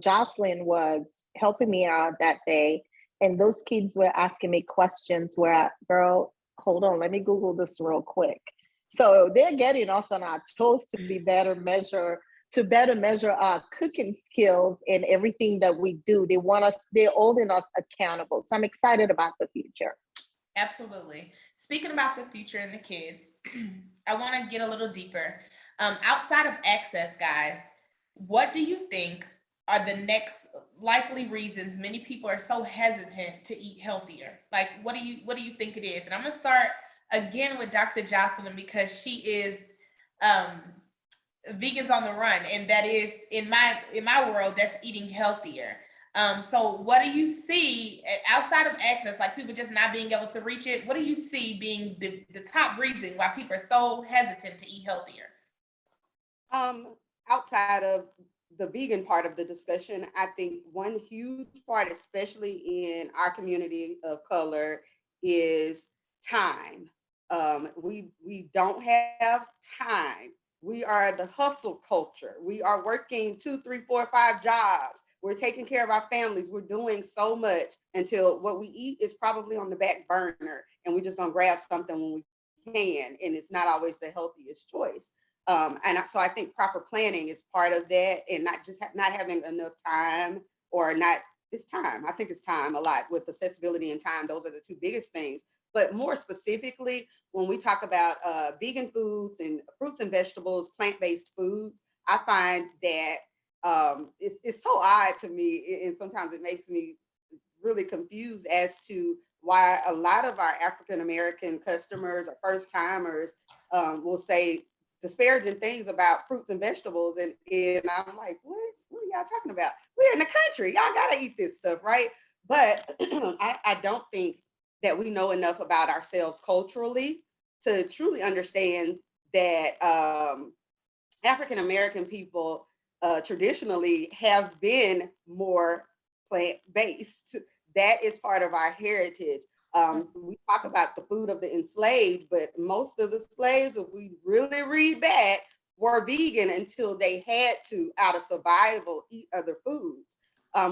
Speaker 4: Joslin was helping me out that day, and those kids were asking me questions. Girl, hold on, let me Google this real quick. So they're getting us on our toes to better measure our cooking skills and everything that we do. They're holding us accountable. So I'm excited about the future.
Speaker 1: Absolutely. Speaking about the future and the kids, I want to get a little deeper. Outside of access, guys, what do you think are the next likely reasons many people are so hesitant to eat healthier? Like, what do you think it is? And I'm gonna start again with Dr. Jocelyn because she is um, vegans on the run, and that is in my world that's eating healthier. So what do you see outside of access, like people just not being able to reach it? What do you see being the top reason why people are so hesitant to eat healthier?
Speaker 3: Um, Outside of the vegan part of the discussion, I think one huge part, especially in our community of color, is time. We don't have time. We are the hustle culture. We are working 2, 3, 4, 5 jobs. We're taking care of our families. We're doing so much until what we eat is probably on the back burner, and we're just gonna grab something when we can, and it's not always the healthiest choice. So I think proper planning is part of that, and not just not having enough time or not. It's time. I think it's time a lot with accessibility and time. Those are the two biggest things. But more specifically, when we talk about vegan foods and fruits and vegetables, plant-based foods, I find that it's so odd to me, and sometimes it makes me really confused as to why a lot of our African American customers or first timers will say disparaging things about fruits and vegetables, and I'm like, what are y'all talking about? We're in the country, y'all gotta eat this stuff, right? But I don't think that we know enough about ourselves culturally to truly understand that African American people traditionally have been more plant based. That is part of our heritage. We talk about the food of the enslaved, but most of the slaves, if we really read back, were vegan until they had to, out of survival, eat other foods.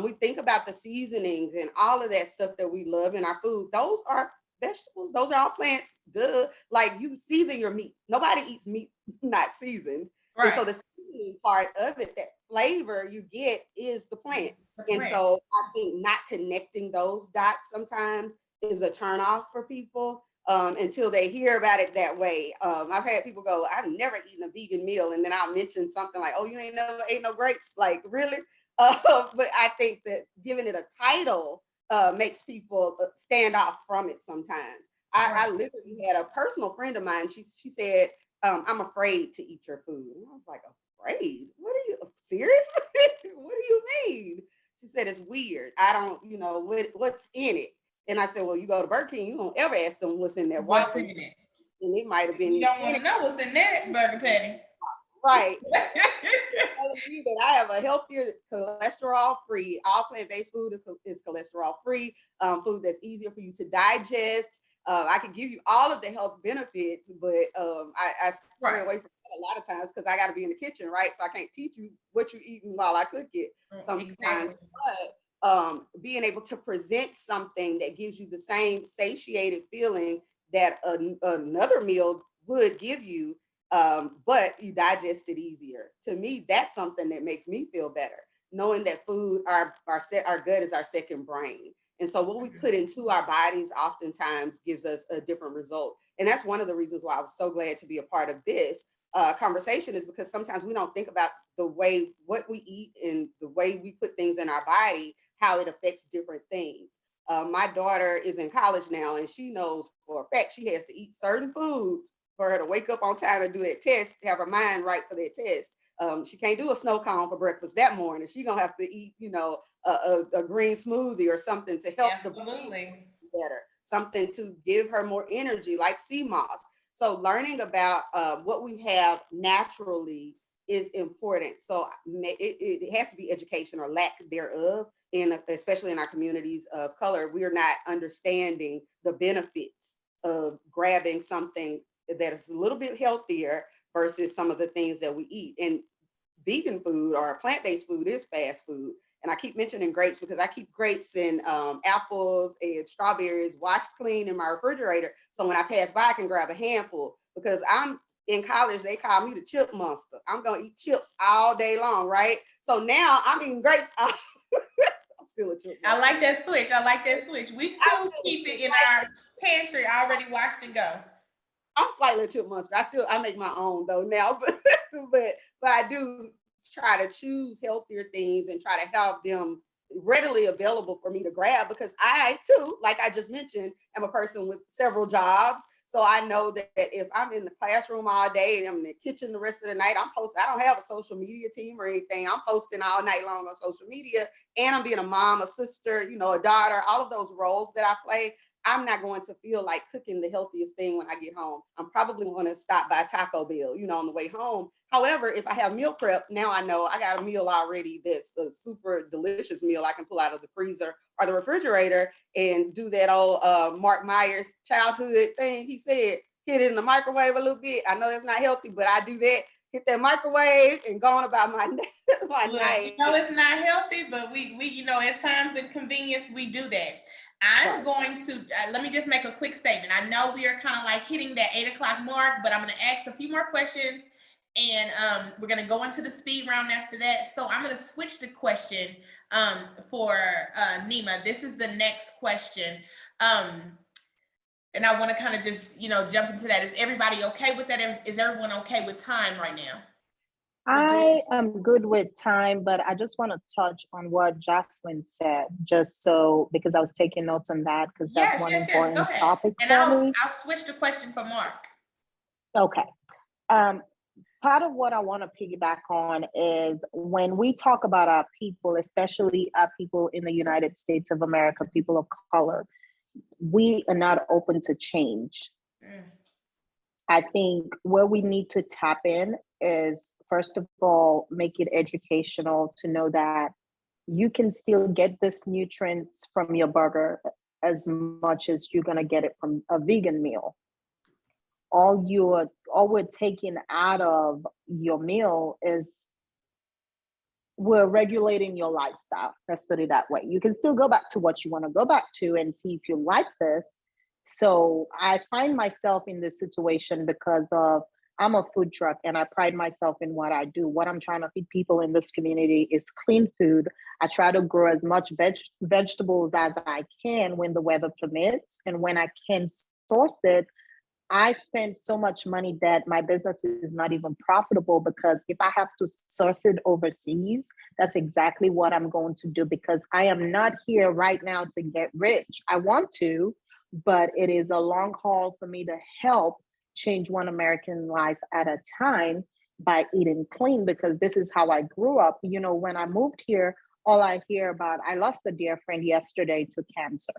Speaker 3: We think about the seasonings and all of that stuff that we love in our food. Those are vegetables. Those are all plants. Duh. Like, you season your meat. Nobody eats meat not seasoned. And so
Speaker 1: Right.
Speaker 3: the seasoning part of it, that flavor you get, is the plant. And
Speaker 1: Right.
Speaker 3: so I think not connecting those dots sometimes is a turnoff for people until they hear about it that way. I've had people go, I've never eaten a vegan meal. And then I'll mention something like, oh, you ain't never ate no grapes? Like, really? But I think that giving it a title makes people stand off from it sometimes. I literally had a personal friend of mine. She said, I'm afraid to eat your food. And I was like, afraid? What are you, serious? What do you mean? She said, it's weird. I don't, what's in it? And I said, well, you go to Burger King, you don't ever ask them what's in there.
Speaker 1: What's in it?
Speaker 3: And it might have been.
Speaker 1: You don't want to know what's in that burger patty.
Speaker 3: Right. Telling you that I have a healthier, cholesterol-free, all plant-based food is cholesterol-free, food that's easier for you to digest. I can give you all of the health benefits, but I stray away from that a lot of times because I got to be in the kitchen, right? So I can't teach you what you're eating while I cook it sometimes. Exactly. But being able to present something that gives you the same satiated feeling that another meal would give you, but you digest it easier. To me, that's something that makes me feel better, knowing that food, our gut is our second brain. And so what we put into our bodies oftentimes gives us a different result. And that's one of the reasons why I was so glad to be a part of this conversation, is because sometimes we don't think about the way what we eat and the way we put things in our body, how it affects different things. My daughter is in college now, and she knows for a fact she has to eat certain foods for her to wake up on time and do that test, have her mind right for that test. She can't do a snow cone for breakfast that morning. She's gonna have to eat, a green smoothie or something to help the brain better, something to give her more energy, like sea moss. So learning about what we have naturally is important. So it has to be education or lack thereof. And especially in our communities of color, we are not understanding the benefits of grabbing something that is a little bit healthier versus some of the things that we eat. And vegan food or plant-based food is fast food. And I keep mentioning grapes because I keep grapes and apples and strawberries washed clean in my refrigerator. So when I pass by, I can grab a handful, because I'm in college, they call me the chip monster. I'm going to eat chips all day long, right? So now I'm eating grapes. I'm still a chip monster.
Speaker 1: I like that switch. We too keep it in our pantry already washed and go.
Speaker 3: I'm slightly a chip monster. I make my own though now, but I do try to choose healthier things and try to have them readily available for me to grab, because I too, like I just mentioned, am a person with several jobs. So I know that if I'm in the classroom all day and I'm in the kitchen the rest of the night, I'm posting. I don't have a social media team or anything. I'm posting all night long on social media, and I'm being a mom, a sister, a daughter, all of those roles that I play. I'm not going to feel like cooking the healthiest thing when I get home. I'm probably going to stop by Taco Bell, on the way home. However, if I have meal prep, now I know I got a meal already that's a super delicious meal I can pull out of the freezer or the refrigerator and do that old Mark Myers childhood thing. He said, hit it in the microwave a little bit. I know that's not healthy, but I do that. Hit that microwave and go on about my night.
Speaker 1: It's not healthy, but we at times in convenience, we do that. I'm going to, let me just make a quick statement. I know we are kind of like hitting that 8:00 mark, but I'm going to ask a few more questions, and we're going to go into the speed round after that. So I'm going to switch the question for Nima. This is the next question. And I want to kind of just, jump into that. Is everybody okay with that? Is everyone okay with time right now?
Speaker 4: I am good with time, but I just want to touch on what Joslin said, just so, because I was taking notes on that, because that's one important topic for me.
Speaker 1: I'll switch the question for Mark.
Speaker 4: Okay. Part of what I want to piggyback on is when we talk about our people, especially our people in the United States of America, people of color, we are not open to change. I think where we need to tap in is, first of all, make it educational to know that you can still get this nutrients from your burger as much as you're going to get it from a vegan meal. all we're taking out of your meal is we're regulating your lifestyle. Let's put it that way. You can still go back to what you want to go back to and see if you like this. So I find myself in this situation because of I'm a food truck and I pride myself in what I do. What I'm trying to feed people in this community is clean food. I try to grow as much vegetables as I can when the weather permits. And when I can source it, I spend so much money that my business is not even profitable, because if I have to source it overseas, that's exactly what I'm going to do, because I am not here right now to get rich. I want to, but it is a long haul for me to help change one American life at a time by eating clean, because this is how I grew up. You know, when I moved here, all I hear about, I lost a dear friend yesterday to cancer,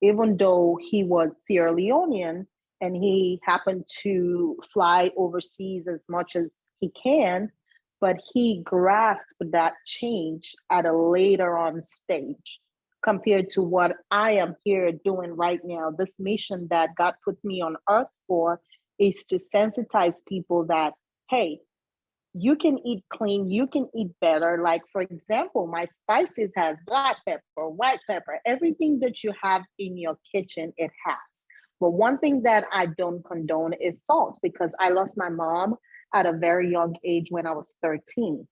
Speaker 4: even though he was Sierra Leonean and he happened to fly overseas as much as he can, but he grasped that change at a later on stage compared to what I am here doing right now. This mission that God put me on earth for is to sensitize people that, hey, you can eat clean, you can eat better. Like, for example, my spices has black pepper, white pepper, everything that you have in your kitchen, it has. But one thing that I don't condone is salt, because I lost my mom at a very young age when I was 13.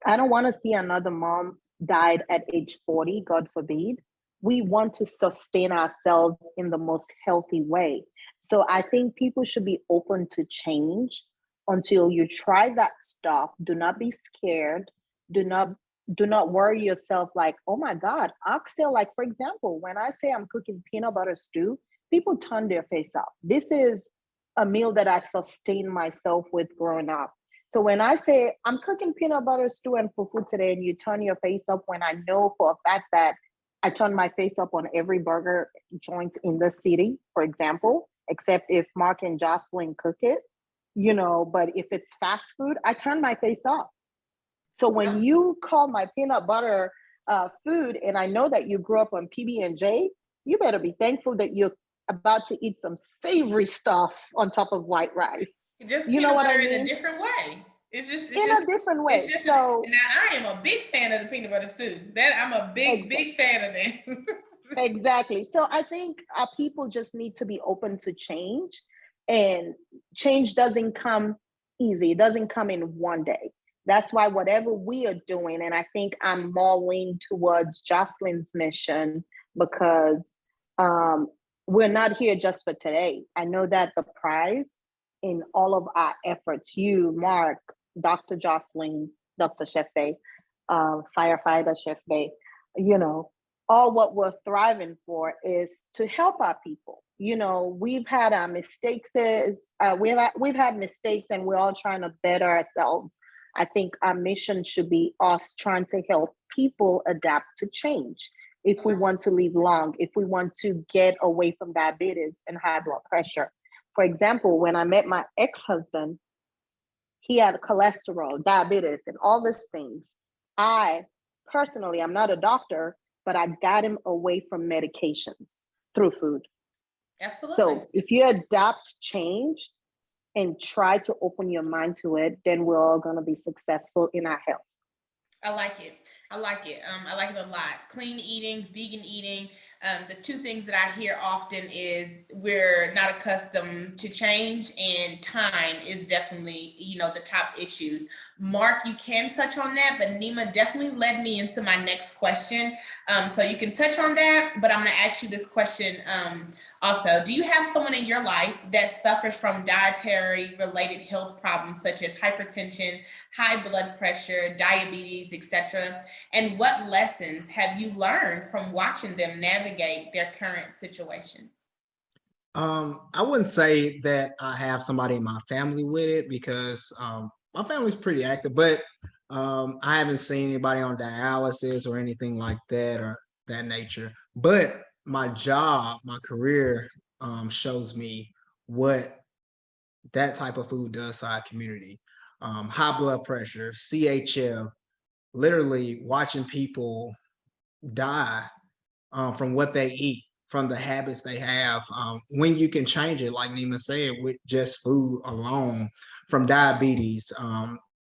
Speaker 4: I don't want to see another mom died at age 40, God forbid. We want to sustain ourselves in the most healthy way. So I think people should be open to change until you try that stuff. Do not be scared. Do not worry yourself like, oh my God, oxtail. Like, for example, when I say I'm cooking peanut butter stew, people turn their face up. This is a meal that I sustained myself with growing up. So when I say I'm cooking peanut butter stew and fufu today, and you turn your face up, when I know for a fact that I turn my face up on every burger joint in the city, for example, except if Mark and Joslin cook it, you know, but if it's fast food, I turn my face up. So when you call my peanut butter food, and I know that you grew up on PB&J, you better be thankful that you're about to eat some savory stuff on top of white rice.
Speaker 1: Just
Speaker 4: You know what I mean?
Speaker 1: in a different way. It's just
Speaker 4: a different way.
Speaker 1: It's just
Speaker 4: so
Speaker 1: now I am a big fan of the peanut butter stew. That I'm a big fan of that.
Speaker 4: Exactly. So I think people just need to be open to change, and change doesn't come easy. It doesn't come in one day. That's why whatever we are doing, and I think I'm more leaning towards Joslin's mission, because we're not here just for today. I know that the prize in all of our efforts, you, Mark, Dr. Joslin, Dr. Shefe, firefighter Shefe, you know, all what we're thriving for is to help our people. You know, we've had our mistakes. We've had mistakes, and we're all trying to better ourselves. I think our mission should be us trying to help people adapt to change. If we want to live long, if we want to get away from diabetes and high blood pressure. For example, when I met my ex-husband, he had cholesterol, diabetes, and all these things. I personally, I'm not a doctor, but I got him away from medications through food.
Speaker 1: Absolutely.
Speaker 4: So if you adapt change and try to open your mind to it, then we're all going to be successful in our health.
Speaker 1: I like it. I like it a lot. Clean eating, vegan eating. The two things that I hear often is we're not accustomed to change, and time is definitely, the top issues. Mark, you can touch on that, but Nima definitely led me into my next question. So you can touch on that, but I'm going to ask you this question also. Do you have someone in your life that suffers from dietary related health problems such as hypertension, high blood pressure, diabetes, etc.? And what lessons have you learned from watching them navigate their current situation?
Speaker 2: I wouldn't say that I have somebody in my family with it, because my family's pretty active, but I haven't seen anybody on dialysis or anything like that or that nature. But my job, my career shows me what that type of food does to our community. High blood pressure, CHF, literally watching people die from what they eat. from the habits they have. When you can change it, like Nima said, with just food alone, from diabetes,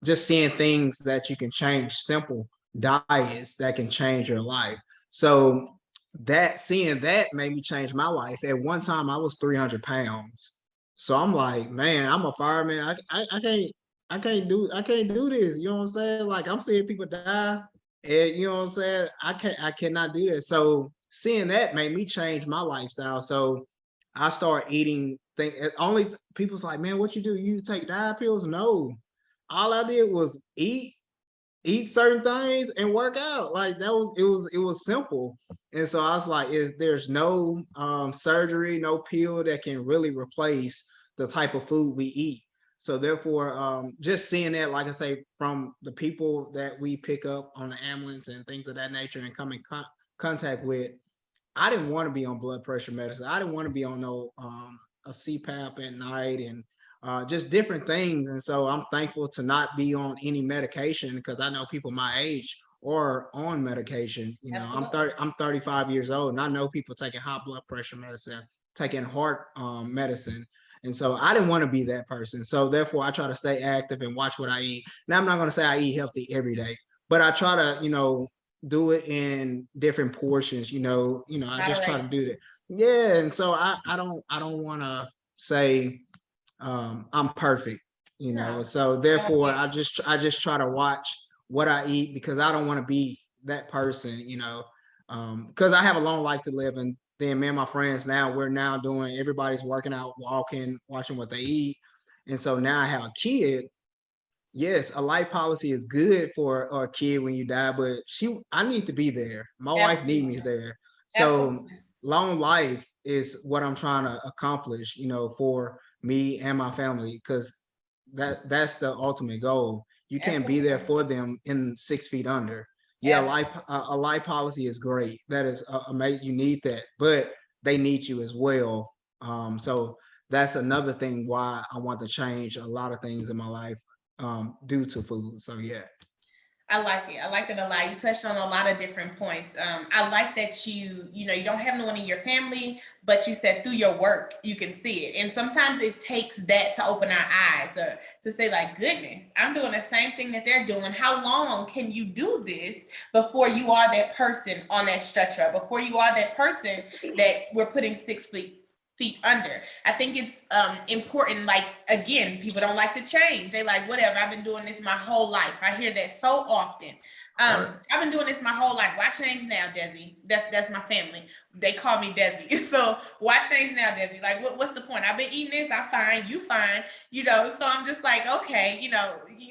Speaker 2: just seeing things that you can change, simple diets that can change your life. So that seeing that made me change my life. At one time, I was 300 pounds. So I'm like, man, I'm a fireman. I can't do this. You know what I'm saying? Like I'm seeing people die, and you know what I'm saying? I cannot do this. So seeing that made me change my lifestyle. So I started eating things. Only people's like, man, what you do? You take diet pills? No. All I did was eat certain things and work out. Like it was simple. And so I was like, there's no surgery, no pill that can really replace the type of food we eat. So therefore, just seeing that, like I say, from the people that we pick up on the ambulance and things of that nature and come in contact with, I didn't want to be on blood pressure medicine. I didn't want to be on no a CPAP at night and just different things. And so I'm thankful to not be on any medication because I know people my age are on medication. You know,
Speaker 1: Absolutely.
Speaker 2: I'm 35 years old and I know people taking high blood pressure medicine, taking heart medicine. And so I didn't want to be that person. So therefore I try to stay active and watch what I eat. Now I'm not going to say I eat healthy every day, but I try to, do it in different portions, I just try to do that. Yeah. And so I don't want to say I'm perfect,
Speaker 1: No.
Speaker 2: so therefore I just try to watch what I eat because I don't want to be that person, because I have a long life to live. And then me and my friends now, we're now doing, everybody's working out, walking, watching what they eat. And so now I have a kid. Yes, a life policy is good for a kid when you die, but I need to be there. My wife needs me
Speaker 1: Absolutely.
Speaker 2: there. So
Speaker 1: Absolutely.
Speaker 2: long life is what I'm trying to accomplish, for me and my family, because that's the ultimate goal. You can't be there
Speaker 1: Absolutely.
Speaker 2: for them in 6 feet under. Yeah,
Speaker 1: Absolutely.
Speaker 2: a life policy is great. That is amazing. You need that, but they need you as well. So that's another thing why I want to change a lot of things in my life due to food. So yeah.
Speaker 1: I like it. I like it a lot. You touched on a lot of different points. I like that you don't have no one in your family, but you said through your work, you can see it. And sometimes it takes that to open our eyes or to say like, goodness, I'm doing the same thing that they're doing. How long can you do this before you are that person on that stretcher, before you are that person that we're putting 6 feet under? I think it's important. Like, again, people don't like to change. They like, whatever, I've been doing this my whole life. I hear that so often.
Speaker 2: Right.
Speaker 1: I've been doing this my whole life. Why change now, Desi? That's my family. They call me Desi. So why change now, Desi? Like, what's the point? I've been eating this. I'm fine. You fine. So I'm just like, okay,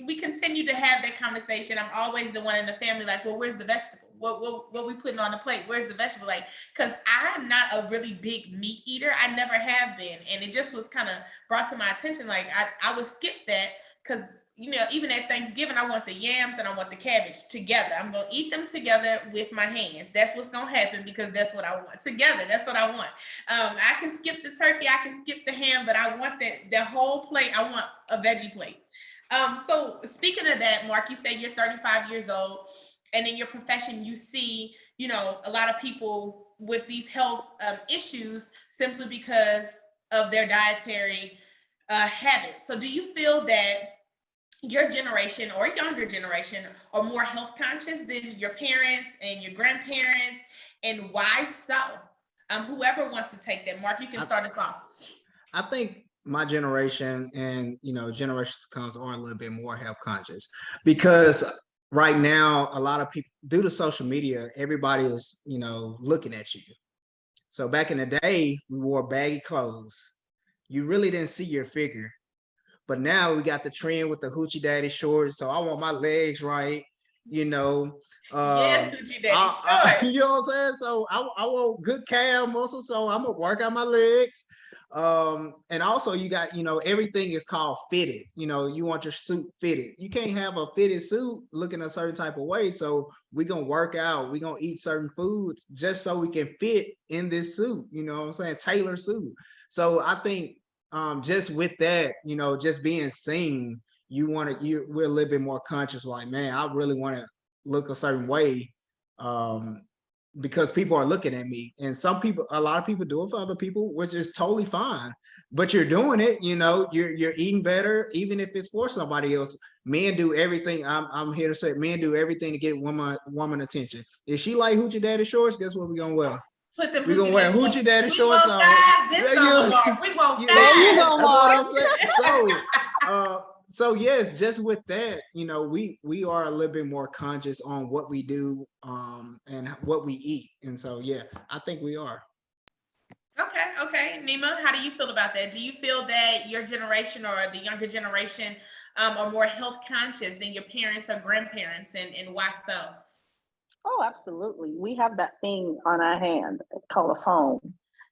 Speaker 1: we continue to have that conversation. I'm always the one in the family like, well, where's the vegetable? What we putting on the plate? Where's the vegetable? Like, because I'm not a really big meat eater. I never have been. And it just was kind of brought to my attention. Like, I would skip that because, even at Thanksgiving, I want the yams and I want the cabbage together. I'm going to eat them together with my hands. That's what's going to happen because that's what I want. Together, that's what I want. I can skip the turkey. I can skip the ham, but I want the whole plate. I want a veggie plate. So speaking of that, Mark, you say you're 35 years old. And in your profession, you see, a lot of people with these health issues simply because of their dietary habits. So do you feel that your generation or younger generation are more health conscious than your parents and your grandparents? And why so? Whoever wants to take that, Mark, you can start us off.
Speaker 2: I think my generation and generations to come are a little bit more health conscious because right now a lot of people, due to social media, everybody is looking at you. So back in the day, we wore baggy clothes. You really didn't see your figure. But now we got the trend with the hoochie daddy shorts. So I want my legs right, you know.
Speaker 1: Yes, Gucci Daddy, sure.
Speaker 2: You know what I'm saying? So I want good calf muscle. So I'm gonna work out my legs. And also you got, everything is called fitted. You want your suit fitted. You can't have a fitted suit looking a certain type of way. So we're gonna work out, we're gonna eat certain foods just so we can fit in this suit, you know what I'm saying? Tailor suit. So I think just with that, just being seen, we're a little bit more conscious, like, man, I really want to look a certain way. because people are looking at me. And a lot of people do it for other people, which is totally fine. But you're doing it, you're eating better, even if it's for somebody else. Men do everything. I'm here to say, men do everything to get woman attention. If she like Hoochie Daddy shorts, guess what we're gonna wear?
Speaker 1: Put them
Speaker 2: We're gonna wear Hoochie Daddy
Speaker 1: we
Speaker 2: shorts
Speaker 1: won't
Speaker 2: on.
Speaker 1: fast this summer, Mark. We won't
Speaker 2: Yeah,
Speaker 4: There you
Speaker 1: fast.
Speaker 4: go,
Speaker 2: that's what I'm
Speaker 4: Mark.
Speaker 2: saying. So yes, just with that, we are a little bit more conscious on what we do, and what we eat. And so, yeah, I think we are.
Speaker 1: Okay. Nima, how do you feel about that? Do you feel that your generation or the younger generation are more health conscious than your parents or grandparents, and why so?
Speaker 4: Oh, absolutely. We have that thing on our hand called a phone.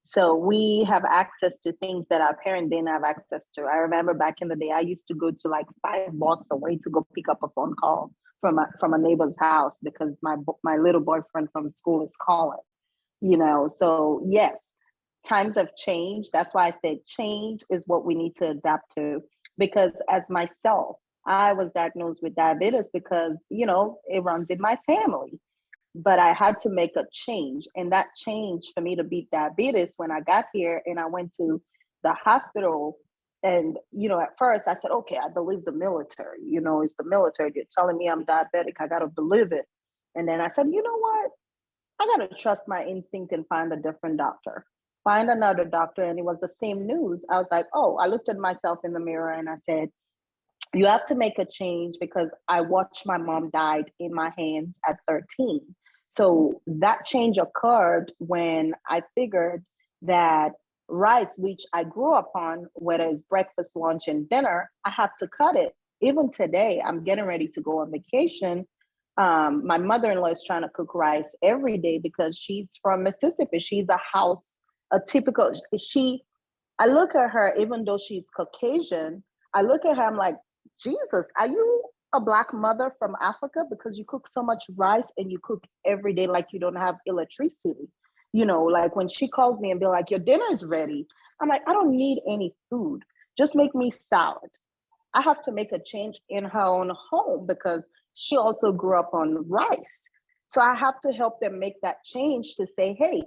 Speaker 4: So we have access to things that our parents didn't have access to. I remember back in the day, I used to go to like 5 blocks away to go pick up a phone call from a neighbor's house because my little boyfriend from school is calling. So yes, times have changed. That's why I said change is what we need to adapt to. Because as myself, I was diagnosed with diabetes because it runs in my family, but I had to make a change. And that change for me to beat diabetes, when I got here and I went to the hospital, and, at first I said, okay, I believe the military, it's the military. They're telling me I'm diabetic. I got to believe it. And then I said, you know what? I got to trust my instinct and find a different doctor, find another doctor. And it was the same news. I was like, oh, I looked at myself in the mirror and I said, you have to make a change because I watched my mom died in my hands at 13. So that change occurred when I figured that rice, which I grew up on, whether it's breakfast, lunch, and dinner, I have to cut it. Even today, I'm getting ready to go on vacation. My mother-in-law is trying to cook rice every day because she's from Mississippi. She's I look at her, even though she's Caucasian, I look at her, I'm like, Jesus, are you a Black mother from Africa? Because you cook so much rice and you cook every day like you don't have electricity. Like when she calls me and be like, your dinner is ready. I'm like, I don't need any food. Just make me salad. I have to make a change in her own home because she also grew up on rice. So I have to help them make that change to say, hey,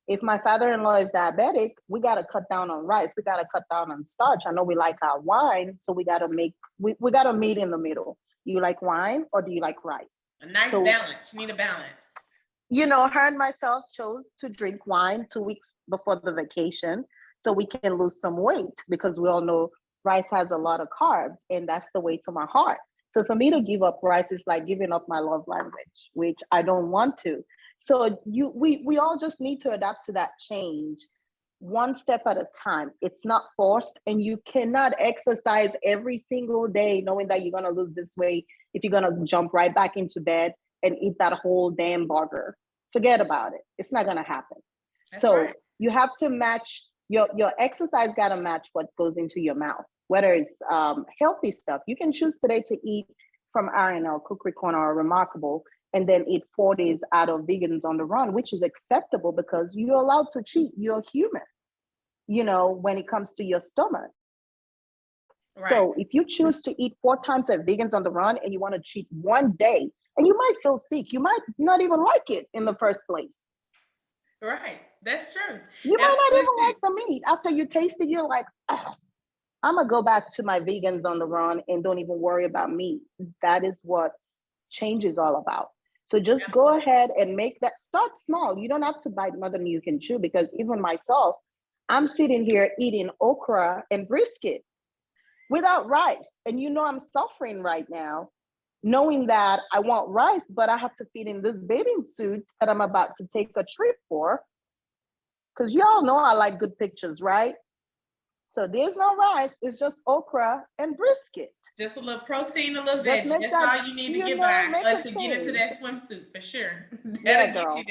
Speaker 4: if my father-in-law is diabetic, we got to cut down on rice. We got to cut down on starch. I know we like our wine, so we got to meet in the middle. Do you like wine or do you like rice?
Speaker 1: A nice balance. You need a balance.
Speaker 4: Her and myself chose to drink wine 2 weeks before the vacation so we can lose some weight because we all know rice has a lot of carbs and that's the way to my heart. So for me to give up rice is like giving up my love language, which I don't want to. So we all just need to adapt to that change one step at a time. It's not forced, and you cannot exercise every single day knowing that you're going to lose this weight if you're going to jump right back into bed and eat that whole damn burger. Forget about it. It's not going to happen. That's so right. You have to match your exercise, got to match what goes into your mouth, whether it's healthy stuff. You can choose today to eat from R&L, Cookery Corner, or Remarkable, and then eat 4 days out of Vegans on the Run, which is acceptable because you're allowed to cheat. You're human, when it comes to your stomach. Right. So if you choose to eat 4 times at Vegans on the Run and you want to cheat one day, and you might feel sick, you might not even like it in the first place.
Speaker 1: Right, that's true.
Speaker 4: You might not even like the meat. After you taste it, you're like, I'm going to go back to my Vegans on the Run and don't even worry about meat. That is what change is all about. So just go ahead and start small. You don't have to bite more than you can chew because even myself, I'm sitting here eating okra and brisket without rice. And I'm suffering right now, knowing that I want rice, but I have to feed in this bathing suits that I'm about to take a trip for. Because y'all know I like good pictures, right? So there's no rice, it's just okra and brisket.
Speaker 1: Just a little protein, a little veg. That's all you need to get by to get into that swimsuit for sure.
Speaker 4: Yeah, girl.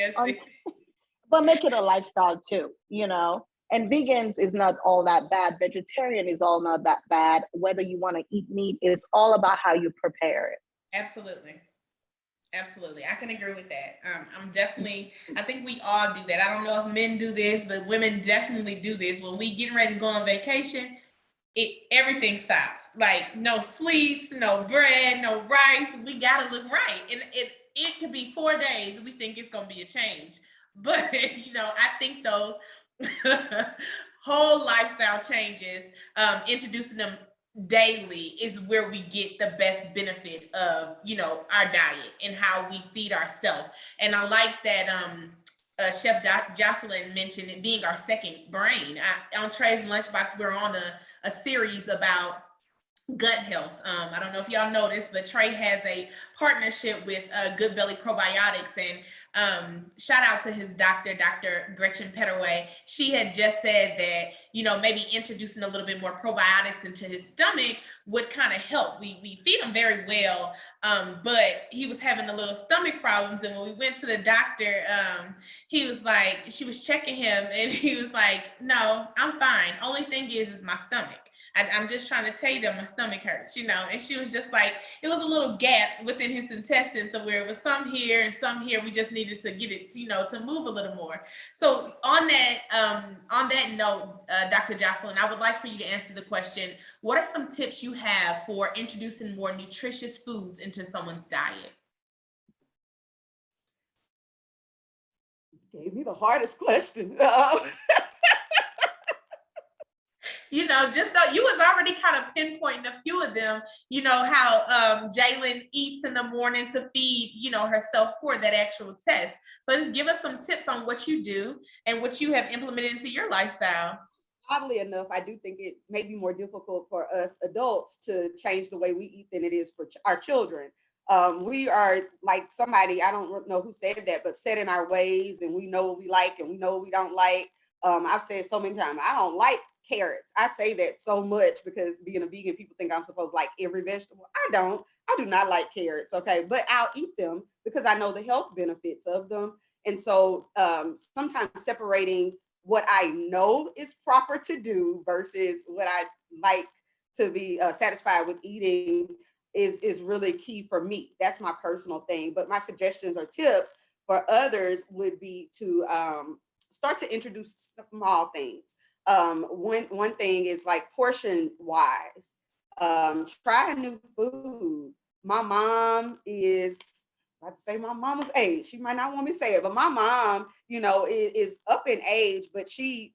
Speaker 4: But make it a lifestyle too, And vegans is not all that bad. Vegetarian is all not that bad. Whether you want to eat meat, it's all about how you prepare it.
Speaker 1: Absolutely. I can agree with that. I think we all do that. I don't know if men do this, but women definitely do this. When we get ready to go on vacation, everything stops. Like no sweets, no bread, no rice. We gotta look right. And it could be 4 days and we think it's going to be a change. But, you know, I think those whole lifestyle changes, introducing them daily is where we get the best benefit of, you know, our diet and how we feed ourselves. And I like that Chef Joslin mentioned it being our second brain. On Trey's Lunchbox, we're on a series about gut health. I don't know if y'all noticed, but Trey has a partnership with Good Belly Probiotics, and shout out to his doctor, Dr. Gretchen Petterway. She had just said that, you know, maybe introducing a little bit more probiotics into his stomach would kind of help. We feed him very well, but he was having a little stomach problems, and when we went to the doctor, he was like, she was checking him, and he was like, no, I'm fine. Only thing is my stomach. I'm just trying to tell you that my stomach hurts, you know. And she was just like, it was a little gap within his intestines, so where it was some here and some here. We just needed to get it, you know, to move a little more. So on that note, Dr. Joslin, I would like for you to answer the question: what are some tips you have for introducing more nutritious foods into someone's diet?
Speaker 3: Gave me the hardest question.
Speaker 1: You know, just though you was already kind of pinpointing a few of them, you know, how Jalen eats in the morning to feed, you know, herself for that actual test. So just give us some tips on what you do and what you have implemented into your lifestyle.
Speaker 3: Oddly enough, I do think it may be more difficult for us adults to change the way we eat than it is for our children. We are like somebody, I don't know who said that, but set in our ways, and we know what we like and we know what we don't like. I've said so many times, I don't like carrots. I say that so much because being a vegan, people think I'm supposed to like every vegetable. I don't. I do not like carrots, okay? But I'll eat them because I know the health benefits of them. And so sometimes separating what I know is proper to do versus what I like to be satisfied with eating is really key for me. That's my personal thing. But my suggestions or tips for others would be to start to introduce small things. One thing is like portion wise, try a new food. My mom is, I'd say my mama's age. She might not want me to say it, but my mom, you know, is up in age, but she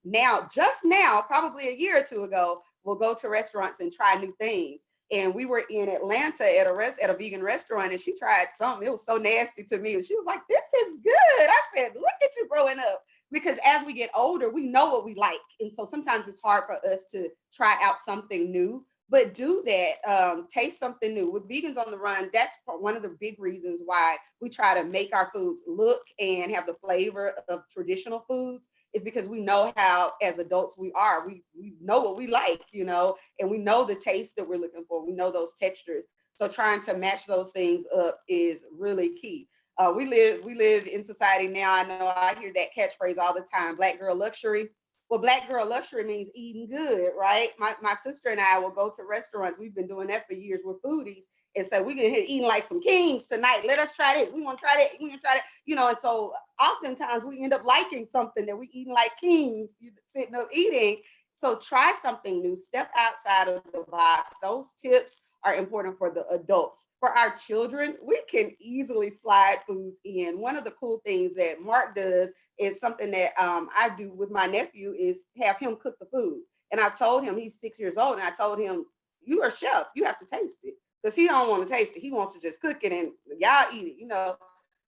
Speaker 3: just now, probably a year or two ago, will go to restaurants and try new things. And we were in Atlanta at a vegan restaurant, and she tried something. It was so nasty to me. And she was like, "This is good." I said, "Look at you growing up." Because as we get older, we know what we like. And so sometimes it's hard for us to try out something new, but do that, taste something new. With Vegans on the Run, that's one of the big reasons why we try to make our foods look and have the flavor of traditional foods, is because we know how, as adults, we know what we like, you know, and we know the taste that we're looking for. We know those textures. So trying to match those things up is really key. We live in society now. I know I hear that catchphrase all the time, Black girl luxury. Well, Black girl luxury means eating good, right? My sister and I will go to restaurants. We've been doing that for years. We're foodies. And so we're gonna eating like some kings tonight. Let us try this. We want to try that. We want to try that. You know, and so oftentimes we end up liking something that we eating like kings, sitting up eating. So try something new, step outside of the box. Those tips are important for the adults. For our children, we can easily slide foods in. One of the cool things that Mark does is something that I do with my nephew, is have him cook the food. And I told him, he's 6 years old, and I told him, "You are a chef, you have to taste it." Because he don't want to taste it. He wants to just cook it and y'all eat it, you know.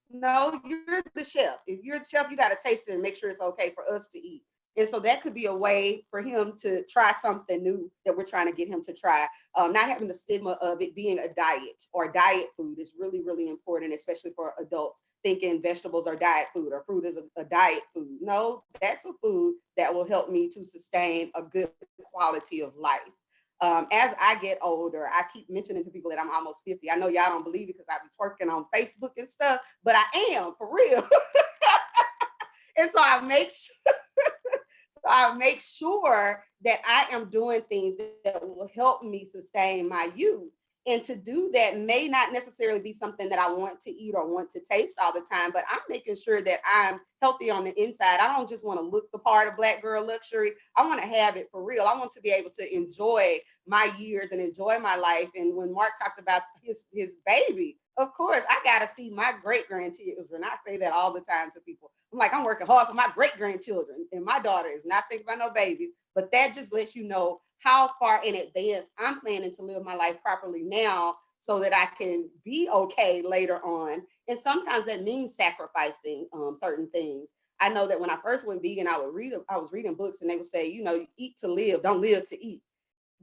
Speaker 3: No, you're the chef. If you're the chef, you got to taste it and make sure it's okay for us to eat. And so that could be a way for him to try something new that we're trying to get him to try. Not having the stigma of it being a diet or diet food is really, really important, especially for adults thinking vegetables are diet food or fruit is a diet food. No, that's a food that will help me to sustain a good quality of life. As I get older, I keep mentioning to people that I'm almost 50. I know y'all don't believe it because I be twerking on Facebook and stuff, but I am for real. And so I make sure that I am doing things that will help me sustain my youth. And to do that may not necessarily be something that I want to eat or want to taste all the time, but I'm making sure that I'm healthy on the inside. I don't just want to look the part of Black girl luxury. I want to have it for real. I want to be able to enjoy my years and enjoy my life. And when Mark talked about his baby, Of course, I gotta see my great grandchildren. I say that all the time to people. I'm like, I'm working hard for my great grandchildren, and my daughter is not thinking about no babies. But that just lets you know how far in advance I'm planning to live my life properly now, so that I can be okay later on. And sometimes that means sacrificing certain things. I know that when I first went vegan, I was reading books, and they would say, you know, you eat to live, don't live to eat.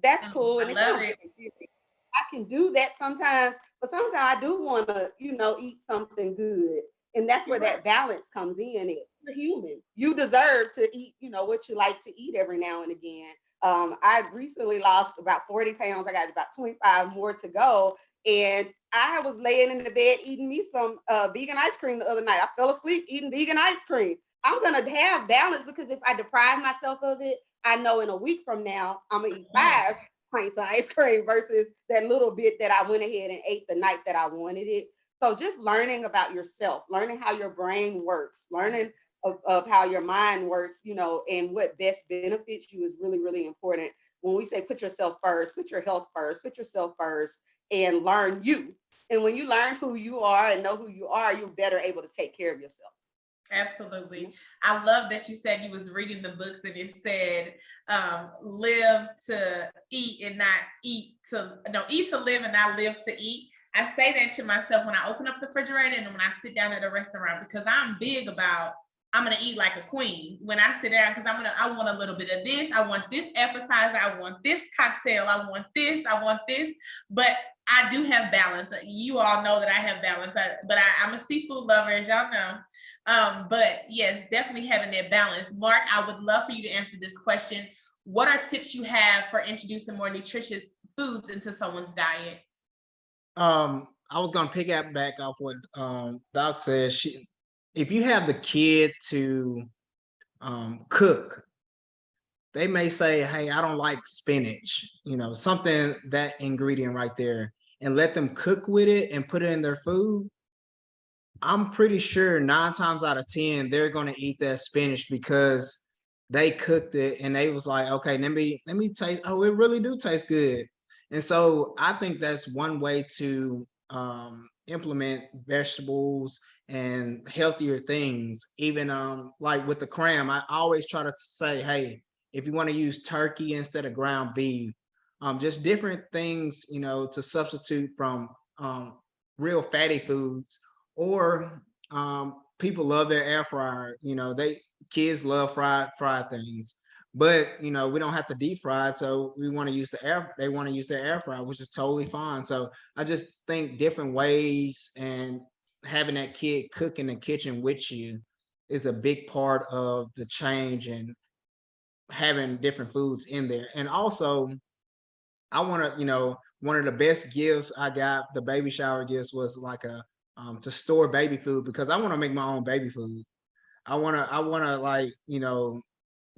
Speaker 3: That's cool, and
Speaker 1: I
Speaker 3: it
Speaker 1: love
Speaker 3: sounds
Speaker 1: it.
Speaker 3: good. I can do that sometimes, but sometimes I do want to, you know, eat something good. And that's where
Speaker 1: You're right.
Speaker 3: that balance comes in. You're human. You deserve to eat, you know, what you like to eat every now and again. I recently lost about 40 pounds. I got about 25 more to go. And I was laying in the bed eating me some vegan ice cream the other night. I fell asleep eating vegan ice cream. I'm going to have balance, because if I deprive myself of it, I know in a week from now, I'm going to eat 5 pints of ice cream versus that little bit that I went ahead and ate the night that I wanted it. So just learning about yourself, learning how your brain works, learning of how your mind works, you know, and what best benefits you is really, really important. When we say put yourself first, put your health first, put yourself first, and learn you. And when you learn who you are and know who you are, you're better able to take care of yourself.
Speaker 1: Absolutely. I love that you said you was reading the books and it said live to eat and not eat to, no, eat to live and not live to eat. I say that to myself when I open up the refrigerator and when I sit down at a restaurant, because I'm big about, I'm going to eat like a queen when I sit down, because I want a little bit of this. I want this appetizer. I want this cocktail. I want this. I want this. But I do have balance. You all know that I have balance, but I'm a seafood lover, as y'all know. But yes, definitely having that balance. Mark, I would love for you to answer this question. What are tips you have for introducing more nutritious foods into someone's diet?
Speaker 2: I was gonna pick up back off what Doc says. If you have the kid to cook, they may say, "Hey, I don't like spinach," you know, something, that ingredient right there, and let them cook with it and put it in their food. I'm pretty sure 9 times out of 10 they're gonna eat that spinach because they cooked it and they was like, okay, let me taste. Oh, it really do taste good. And so I think that's one way to implement vegetables and healthier things. Even like with the K.R.A.M, I always try to say, hey, if you want to use turkey instead of ground beef, just different things, you know, to substitute from real fatty foods. Or people love their air fryer. You know, kids love fried things, but you know, we don't have to deep fry it, so we want to use they want to use their air fryer, which is totally fine. So I just think different ways, and having that kid cook in the kitchen with you is a big part of the change, and having different foods in there. And also, I want to, you know, one of the best gifts I got, the baby shower gifts, was like a to store baby food, because I want to make my own baby food. I wanna like, you know,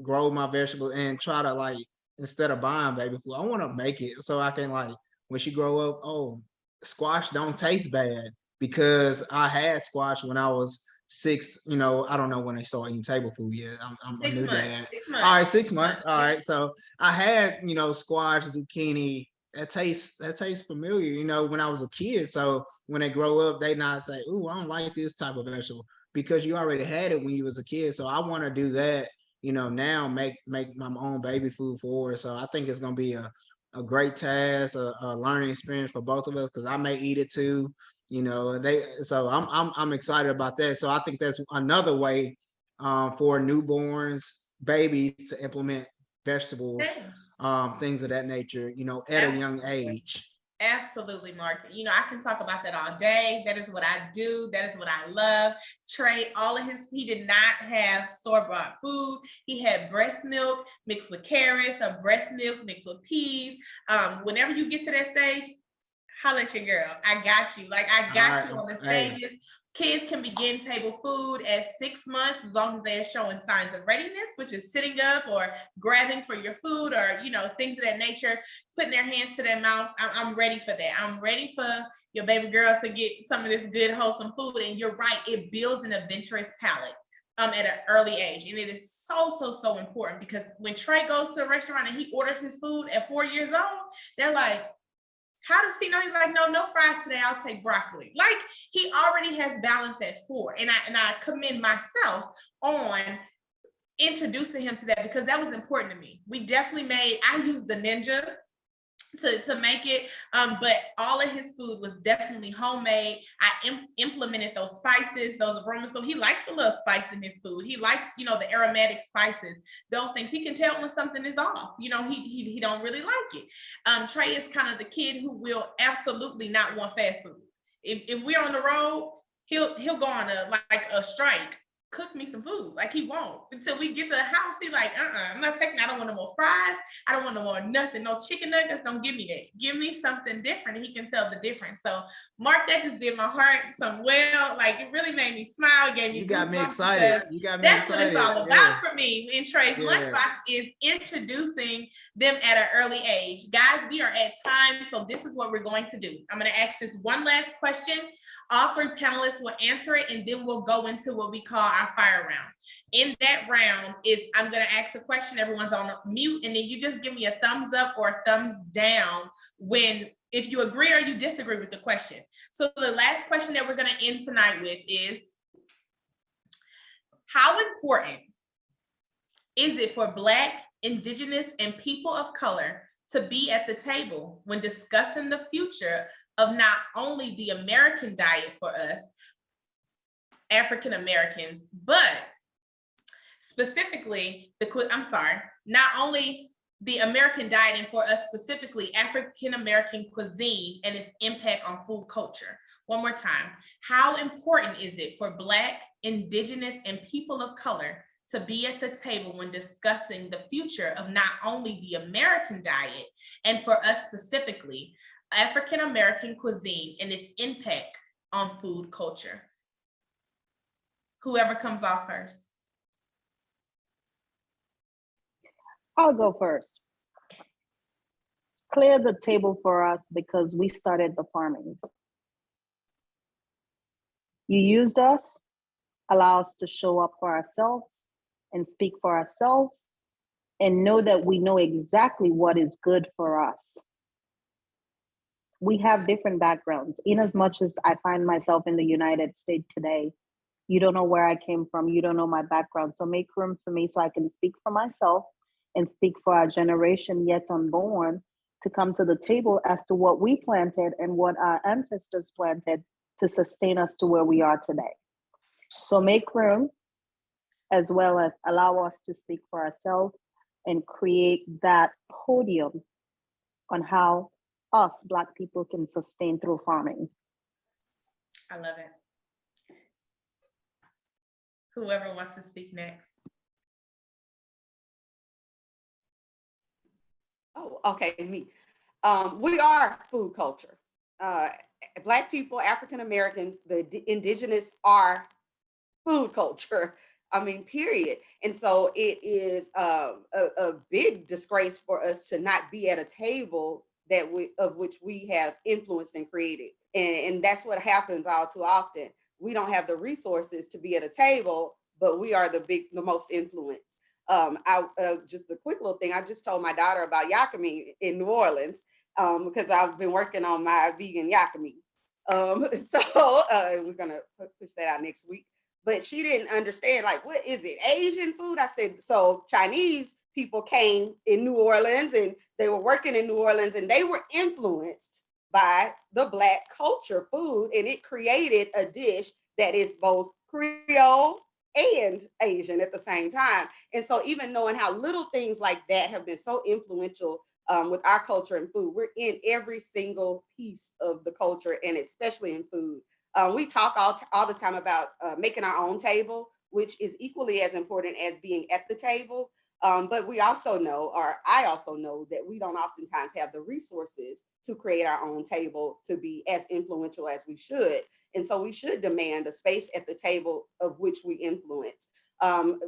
Speaker 2: grow my vegetables and try to, like, instead of buying baby food, I want to make it so I can, like, when she grow up, oh, squash don't taste bad, because I had squash when I was 6. You know, I don't know when they start eating table food yet. I'm a
Speaker 1: 6
Speaker 2: new
Speaker 1: months.
Speaker 2: dad.
Speaker 1: 6
Speaker 2: All right,
Speaker 1: months.
Speaker 2: 6 months. All right, so I had, you know, squash, zucchini. That tastes familiar, you know, when I was a kid. So when they grow up, they not say, "Ooh, I don't like this type of vegetable," because you already had it when you was a kid. So I want to do that, you know, now make my own baby food for her. So I think it's gonna be a great task, a learning experience for both of us, because I may eat it too, you know. So I'm excited about that. So I think that's another way for newborns, babies, to implement vegetables,
Speaker 1: Okay.
Speaker 2: things of that nature, you know, at a young age.
Speaker 1: Absolutely, Mark. You know, I can talk about that all day. That is what I do. That is what I love. Trey, he did not have store-bought food. He had breast milk mixed with carrots, or breast milk mixed with peas. Whenever you get to that stage, holla at your girl. I got you. Like, I got you on the
Speaker 2: Hey,
Speaker 1: stages. Kids can begin table food at 6 months, as long as they are showing signs of readiness, which is sitting up or grabbing for your food, or, you know, things of that nature, putting their hands to their mouths. I'm ready for that. I'm ready for your baby girl to get some of this good, wholesome food. And you're right, it builds an adventurous palate at an early age. And it is so important, because when Trey goes to a restaurant and he orders his food at 4 years old, they're like, How does he know? He's like, no fries today. I'll take broccoli. Like, he already has balance at 4. And I commend myself on introducing him to that, because that was important to me. We definitely I used the Ninja to make it, but all of his food was definitely homemade. I implemented those spices, those aromas. So he likes a little spice in his food. He likes, the aromatic spices, those things. He can tell when something is off. He don't really like it. Trey is kind of the kid who will absolutely not want fast food. If we're on the road, he'll go on a strike. Cook me some food. Like, he won't until we get to the house. He's like, I'm not taking. I don't want no more fries. I don't want no more nothing. No chicken nuggets. Don't give me that. Give me something different. He can tell the difference. So, Mark, that just did my heart some well. Like, it really made me smile. Gave me.
Speaker 2: You got me excited.
Speaker 1: That's what it's all about for me. In Trey's Lunchbox is introducing them at an early age. Guys, we are at time, so this is what we're going to do. I'm going to ask this one last question. All 3 panelists will answer it, and then we'll go into what we call our fire round. In that round, I'm going to ask a question. Everyone's on mute, and then you just give me a thumbs up or a thumbs down if you agree or you disagree with the question. So the last question that we're going to end tonight with is, how important is it for Black, Indigenous, and people of color to be at the table when discussing the future of not only the American diet for us, African Americans, but specifically not only the American diet, and for us specifically, African American cuisine and its impact on food culture. One more time. How important is it for Black, Indigenous, and people of color to be at the table when discussing the future of not only the American diet, and for us specifically, African American cuisine and its impact on food culture? Whoever comes off first.
Speaker 4: I'll go first. Clear the table for us because we started the farming. You used us, allow us to show up for ourselves and speak for ourselves, and know that we know exactly what is good for us. We have different backgrounds. In as much as I find myself in the United States today, you don't know where I came from, you don't know my background. So make room for me so I can speak for myself and speak for our generation yet unborn to come to the table as to what we planted and what our ancestors planted to sustain us to where we are today. So make room, as well as allow us to speak for ourselves and create that podium on how us Black people can sustain through farming.
Speaker 1: I love it. Whoever wants to speak next.
Speaker 3: Oh, okay, me. We are food culture. Black people, African Americans, the indigenous are food culture. I mean, period. And so it is a big disgrace for us to not be at a table of which we have influenced and created. And that's what happens all too often. We don't have the resources to be at a table, but we are the most influenced. Just a quick little thing. I just told my daughter about yakami in New Orleans because I've been working on my vegan yakami. So we're gonna push that out next week. But she didn't understand, like, what is it? Asian food? I said, so Chinese people came in New Orleans and they were working in New Orleans and they were influenced by the Black culture food, and it created a dish that is both Creole and Asian at the same time. And so even knowing how little things like that have been so influential with our culture and food, we're in every single piece of the culture, and especially in food. We talk all the time about making our own table, which is equally as important as being at the table. But we also know, or I also know, that we don't oftentimes have the resources to create our own table to be as influential as we should. And so we should demand a space at the table of which we influence.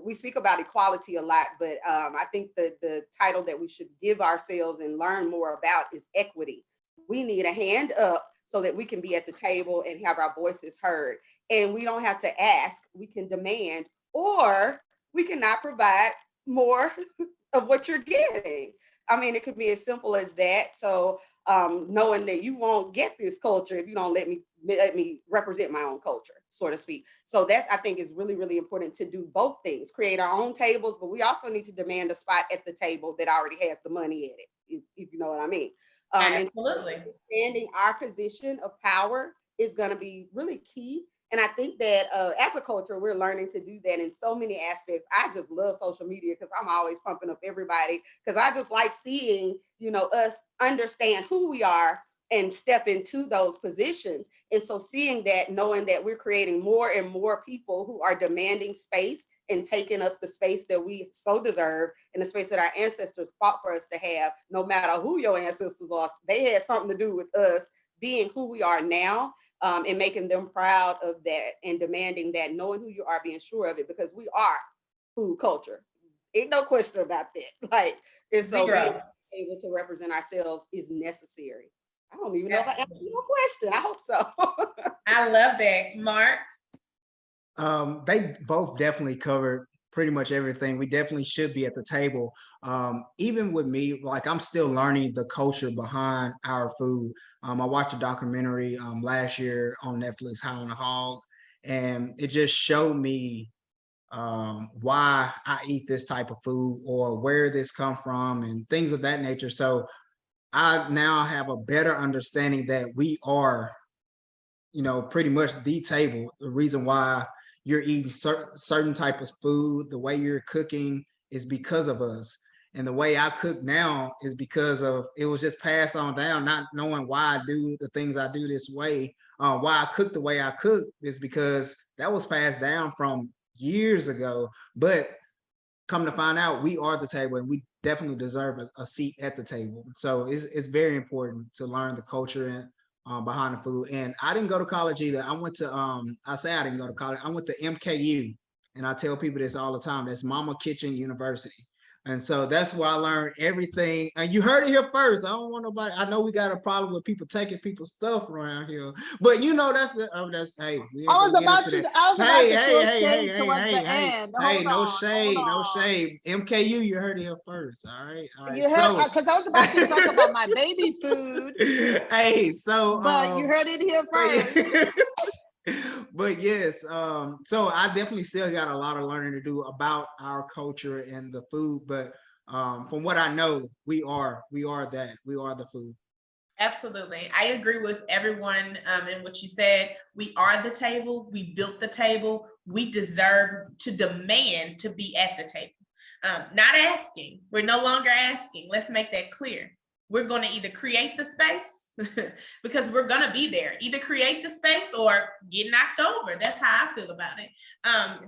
Speaker 3: We speak about equality a lot, but I think the title that we should give ourselves and learn more about is equity. We need a hand up so that we can be at the table and have our voices heard. And we don't have to ask, we can demand, or we cannot provide more of what you're getting. I mean, it could be as simple as that. So knowing that you won't get this culture if you don't let me represent my own culture, so to speak. So that's, I think, is really, really important to do both things, create our own tables, but we also need to demand a spot at the table that already has the money at it, if you know what I mean.
Speaker 1: Absolutely.
Speaker 3: And understanding our position of power is going to be really key. And I think that as a culture, we're learning to do that in so many aspects. I just love social media because I'm always pumping up everybody, because I just like seeing, us understand who we are and step into those positions. And so seeing that, knowing that we're creating more and more people who are demanding space and taking up the space that we so deserve, and the space that our ancestors fought for us to have, no matter who your ancestors are, they had something to do with us being who we are now. And making them proud of that and demanding that, knowing who you are, being sure of it, because we are food culture. Ain't no question about that. Like, and so being able to represent ourselves is necessary. I don't even know if I answered your question. I hope so.
Speaker 1: I love that. Mark?
Speaker 2: They both definitely covered pretty much everything. We definitely should be at the table. Even with me, like, I'm still learning the culture behind our food. I watched a documentary last year on Netflix, High on the Hog, and it just showed me why I eat this type of food or where this come from and things of that nature. So I now have a better understanding that we are, pretty much the table. The reason why you're eating certain type of food, the way you're cooking is because of us. And the way I cook now is because of, it was just passed on down, not knowing why I do the things I do this way. Why I cook the way I cook is because that was passed down from years ago. But come to find out, we are the table, and we definitely deserve a seat at the table. So it's very important to learn the culture and behind the food. And I didn't go to college either. I went to I say I didn't go to college. I went to MKU, and I tell people this all the time. That's Mama Kitchen University. And so that's where I learned everything. And you heard it here first. I don't want nobody. I know we got a problem with people taking people's stuff around here, but that's hey.
Speaker 4: I was about to throw shade towards the end.
Speaker 2: No shade. MKU, you heard it here first. All right.
Speaker 4: You heard, because I was about to talk about my baby food.
Speaker 2: Hey, so
Speaker 4: but you heard it here first.
Speaker 2: But yes, so I definitely still got a lot of learning to do about our culture and the food. But from what I know, we are the food.
Speaker 1: Absolutely. I agree with everyone in what you said. We are the table. We built the table. We deserve to demand to be at the table. Not asking. We're no longer asking. Let's make that clear. We're going to either create the space because we're going to be there. Either create the space or get knocked over. That's how I feel about it.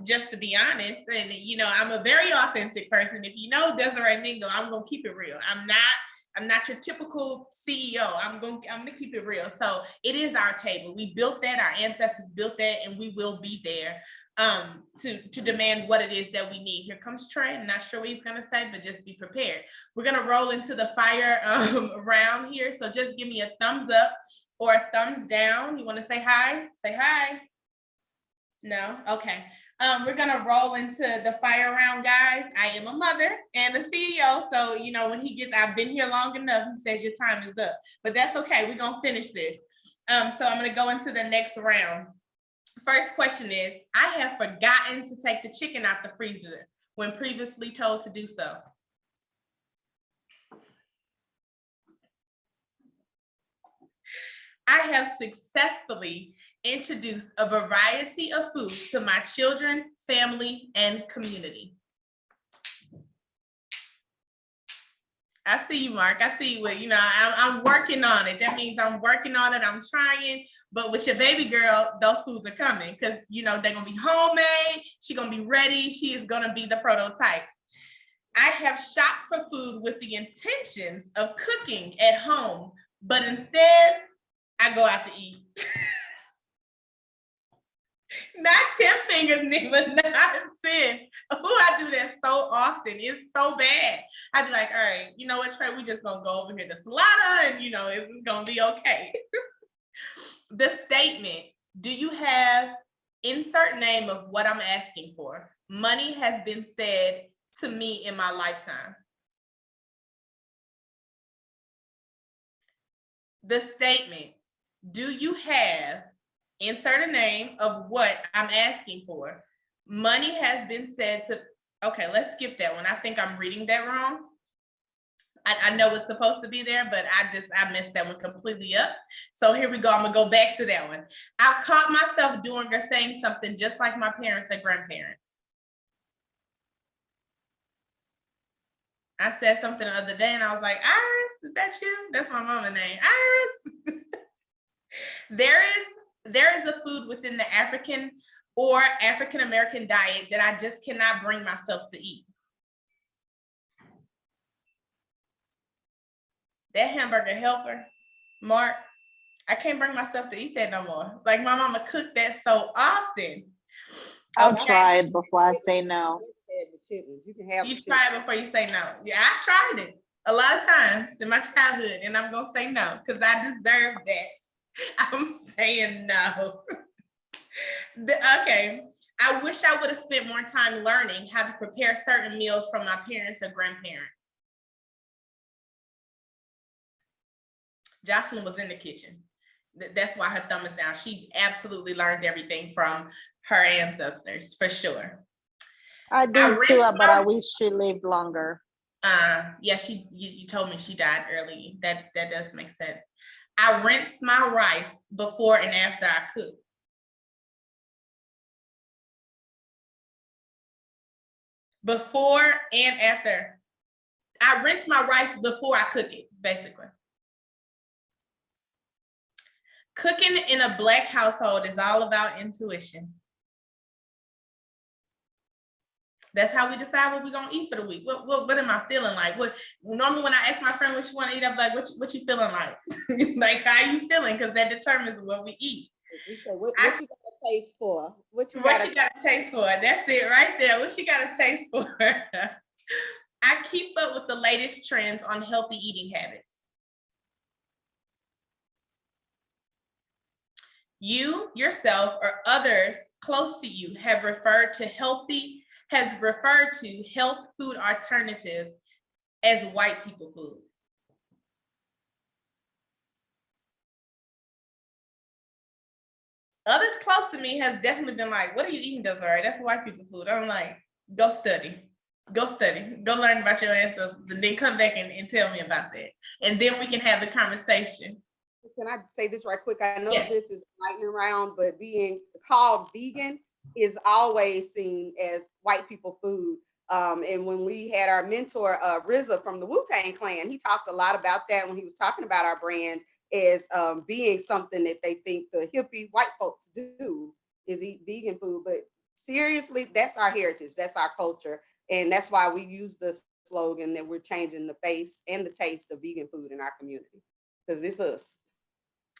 Speaker 1: Just to be honest. And, I'm a very authentic person. If you know Desiree Mingo, I'm going to keep it real. I'm not your typical CEO. I'm gonna keep it real. So it is our table. We built that, our ancestors built that, and we will be there to demand what it is that we need. Here comes Trey. I'm not sure what he's gonna say, but just be prepared. We're gonna roll into the fire round here. So just give me a thumbs up or a thumbs down. You wanna say hi? Say hi. No? Okay. We're gonna roll into the fire round, guys. I am a mother and a CEO, so when I've been here long enough, he says your time is up. But that's okay. We're gonna finish this. So I'm gonna go into the next round. First question is: I have forgotten to take the chicken out the freezer when previously told to do so. I have successfully introduced a variety of foods to my children, family, and community. I see you, Mark. I see you. I'm working on it. That means I'm working on it. I'm trying. But with your baby girl, those foods are coming because, they're going to be homemade. She's going to be ready. She is going to be the prototype. I have shopped for food with the intentions of cooking at home, but instead, I go out to eat. Not 10 fingers, Nima, not 10. I do that so often. It's so bad. I'd be like, all right, you know what, Trey, we just gonna go over here to Salada and it's gonna be okay. The statement, do you have insert name of what I'm asking for? Money has been said to me in my lifetime. the statement, do you have, insert a name of what I'm asking for. Money has been said to, okay, let's skip that one. I think I'm reading that wrong. I know it's supposed to be there, but I messed that one completely up. So here we go. I'm gonna go back to that one. I caught myself doing or saying something just like my parents or grandparents. I said something the other day and I was like, Iris, is that you? That's my mama's name, Iris. There is a food within the African or African American diet that I just cannot bring myself to eat. That hamburger helper, Mark, I can't bring myself to eat that no more. Like my mama cooked that so often.
Speaker 4: I'll try it before I say no.
Speaker 3: You can have.
Speaker 1: You try it before you say no. Yeah, I've tried it a lot of times in my childhood, and I'm gonna say no because I deserve that. I'm saying no. Okay. I wish I would have spent more time learning how to prepare certain meals from my parents or grandparents. Joslin was in the kitchen. That's why her thumb is down. She absolutely learned everything from her ancestors, for sure.
Speaker 4: I do too, but I wish she lived longer.
Speaker 1: Yeah, you told me she died early. That does make sense. I rinse my rice before and after I cook. Before and after. I rinse my rice before I cook it, basically. Cooking in a Black household is all about intuition. That's how we decide what we're gonna eat for the week. What am I feeling like? Normally when I ask my friend what she want to eat, I'm like, what you feeling like? Like, how you feeling? Because that determines what we eat.
Speaker 3: What you got a taste for? What you got a taste for?
Speaker 1: That's it right there. What you got a taste for? I keep up with the latest trends on healthy eating habits. You, yourself, or others close to you have referred to health food alternatives as white people food. Others close to me have definitely been like, what are you eating, Desiree? That's white people food. I'm like, go study, go learn about your ancestors, and then come back and tell me about that. And then we can have the conversation.
Speaker 3: Can I say this right quick? I know this is lightning round, but being called vegan is always seen as white people food. And when we had our mentor, RZA from the Wu-Tang Clan, he talked a lot about that when he was talking about our brand as being something that they think the hippie white folks do is eat vegan food. But seriously, that's our heritage, that's our culture. And that's why we use the slogan that we're changing the face and the taste of vegan food in our community, because it's us.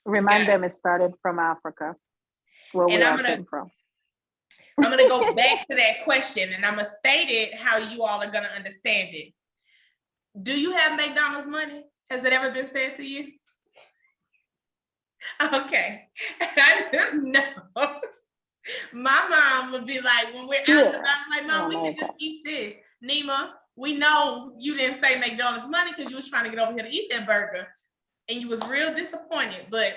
Speaker 4: Remind them it started from Africa, where we all came from.
Speaker 1: I'm going to go back to that question, and I'm going to state it how you all are going to understand it. Do you have McDonald's money? Has it ever been said to you? Okay. I just know. My mom would be like, when we're out and about, I'm like, Mom, we can just eat this. Nima, we know you didn't say McDonald's money because you was trying to get over here to eat that burger. And you was real disappointed, but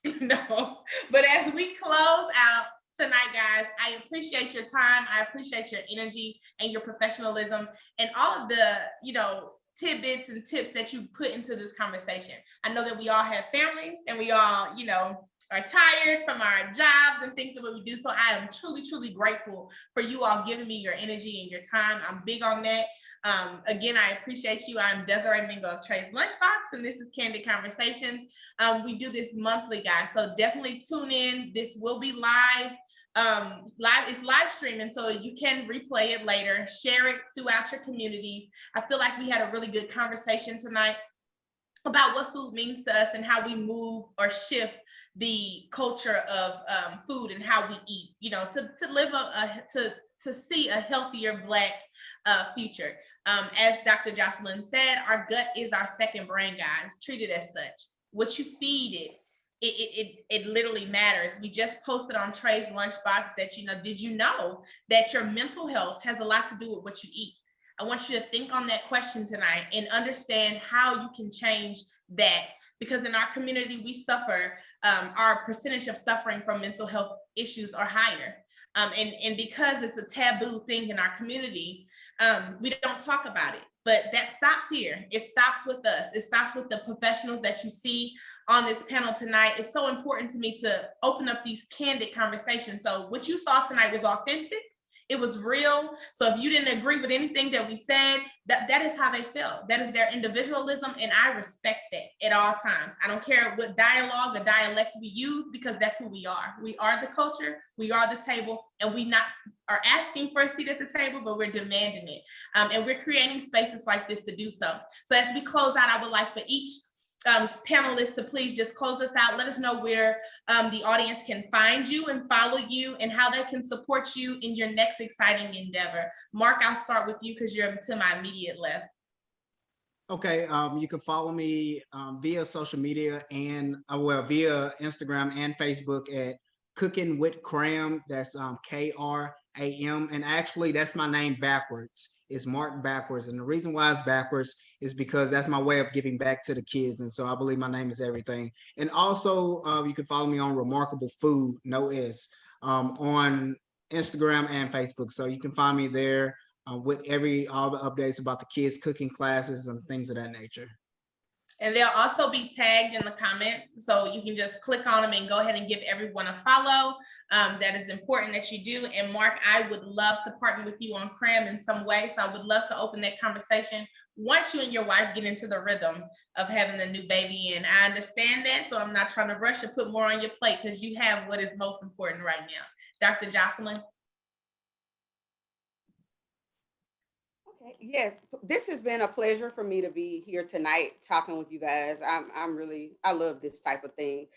Speaker 1: but as we close out tonight, guys, I appreciate your time. I appreciate your energy and your professionalism and all of the, tidbits and tips that you put into this conversation. I know that we all have families and we all, are tired from our jobs and things that we do. So I am truly, truly grateful for you all giving me your energy and your time. I'm big on that. Again, I appreciate you. I'm Desiree Mingo of Trey's Lunchbox, and this is Candid Conversations. We do this monthly, guys, so definitely tune in. This will be live. It's live streaming, so you can replay it later. Share it throughout your communities. I feel like we had a really good conversation tonight about what food means to us and how we move or shift the culture of food and how we eat, to live to see a healthier Black future. As Dr. Joslin said, our gut is our second brain, guys. Treat it as such. What you feed it literally matters. We just posted on Trey's Lunchbox that, did you know that your mental health has a lot to do with what you eat? I want you to think on that question tonight and understand how you can change that. Because in our community, we suffer, our percentage of suffering from mental health issues are higher. And because it's a taboo thing in our community, we don't talk about it. But that stops here. It stops with us. It stops with the professionals that you see on this panel tonight. It's so important to me to open up these candid conversations. So what you saw tonight was authentic. It was real. So if you didn't agree with anything that we said, that is how they felt. That is their individualism, and I respect that at all times. I don't care what dialogue or dialect we use, because that's who we are. We are the culture, we are the table, and we not are asking for a seat at the table, but we're demanding it. And we're creating spaces like this to do so. So as we close out, I would like for each panelists to please just close us out. Let us know where the audience can find you and follow you, and how they can support you in your next exciting endeavor. Mark, I'll start with you because you're to my immediate left.
Speaker 2: Okay, you can follow me via social media and via Instagram and Facebook at Cooking with K.R.A.M. That's K.R.A.M. And actually, that's my name backwards. It's marked backwards. And the reason why it's backwards is because that's my way of giving back to the kids. And so I believe my name is everything. And also, you can follow me on Remarkable Food, no S, on Instagram and Facebook. So you can find me there with all the updates about the kids' cooking classes and things of that nature.
Speaker 1: And they'll also be tagged in the comments, so you can just click on them and go ahead and give everyone a follow. That is important that you do. And Mark, I would love to partner with you on K.R.A.M. in some way. So I would love to open that conversation once you and your wife get into the rhythm of having a new baby. And I understand that, so I'm not trying to rush or put more on your plate, because you have what is most important right now. Dr. Joslin.
Speaker 3: Yes, this has been a pleasure for me to be here tonight talking with you guys. I love this type of thing.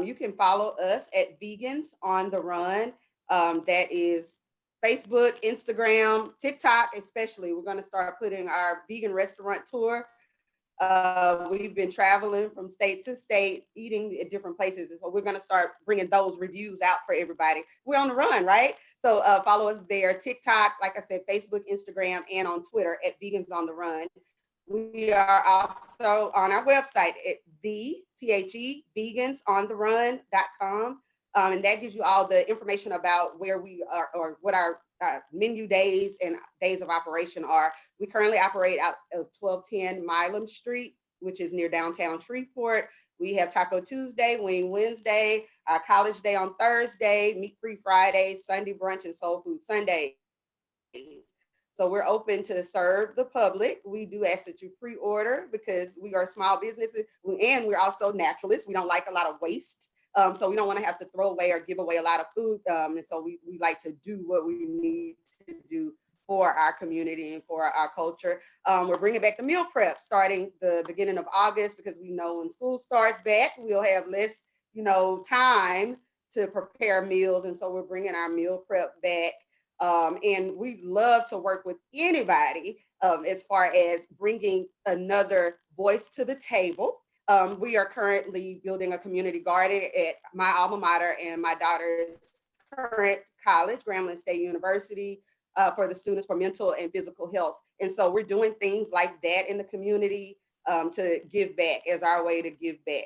Speaker 3: You can follow us at Vegans on the Run. That is Facebook, Instagram, TikTok, especially. We're going to start putting our vegan restaurant tour. We've been traveling from state to state, eating at different places. So we're going to start bringing those reviews out for everybody. We're on the run, right? So follow us there. TikTok, like I said, Facebook, Instagram, and on Twitter at Vegans on the Run. We are also on our website at vegansonTherun.com. And that gives you all the information about where we are, or what our menu days and days of operation are. We currently operate out of 1210 Milam Street, which is near downtown Shreveport. We have Taco Tuesday, Wing Wednesday, our College Day on Thursday, Meat Free Friday, Sunday Brunch, and Soul Food Sundays. So we're open to serve the public. We do ask that you pre-order, because we are small businesses, and we're also naturalists. We don't like a lot of waste. So we don't want to have to throw away or give away a lot of food. And so we like to do what we need to do for our community and for our culture. We're bringing back the meal prep starting the beginning of August, because we know when school starts back, we'll have less, time to prepare meals. And so we're bringing our meal prep back. And we love to work with anybody as far as bringing another voice to the table. We are currently building a community garden at my alma mater and my daughter's current college, Grambling State University, for the students for mental and physical health. And so we're doing things like that in the community to give back, as our way to give back.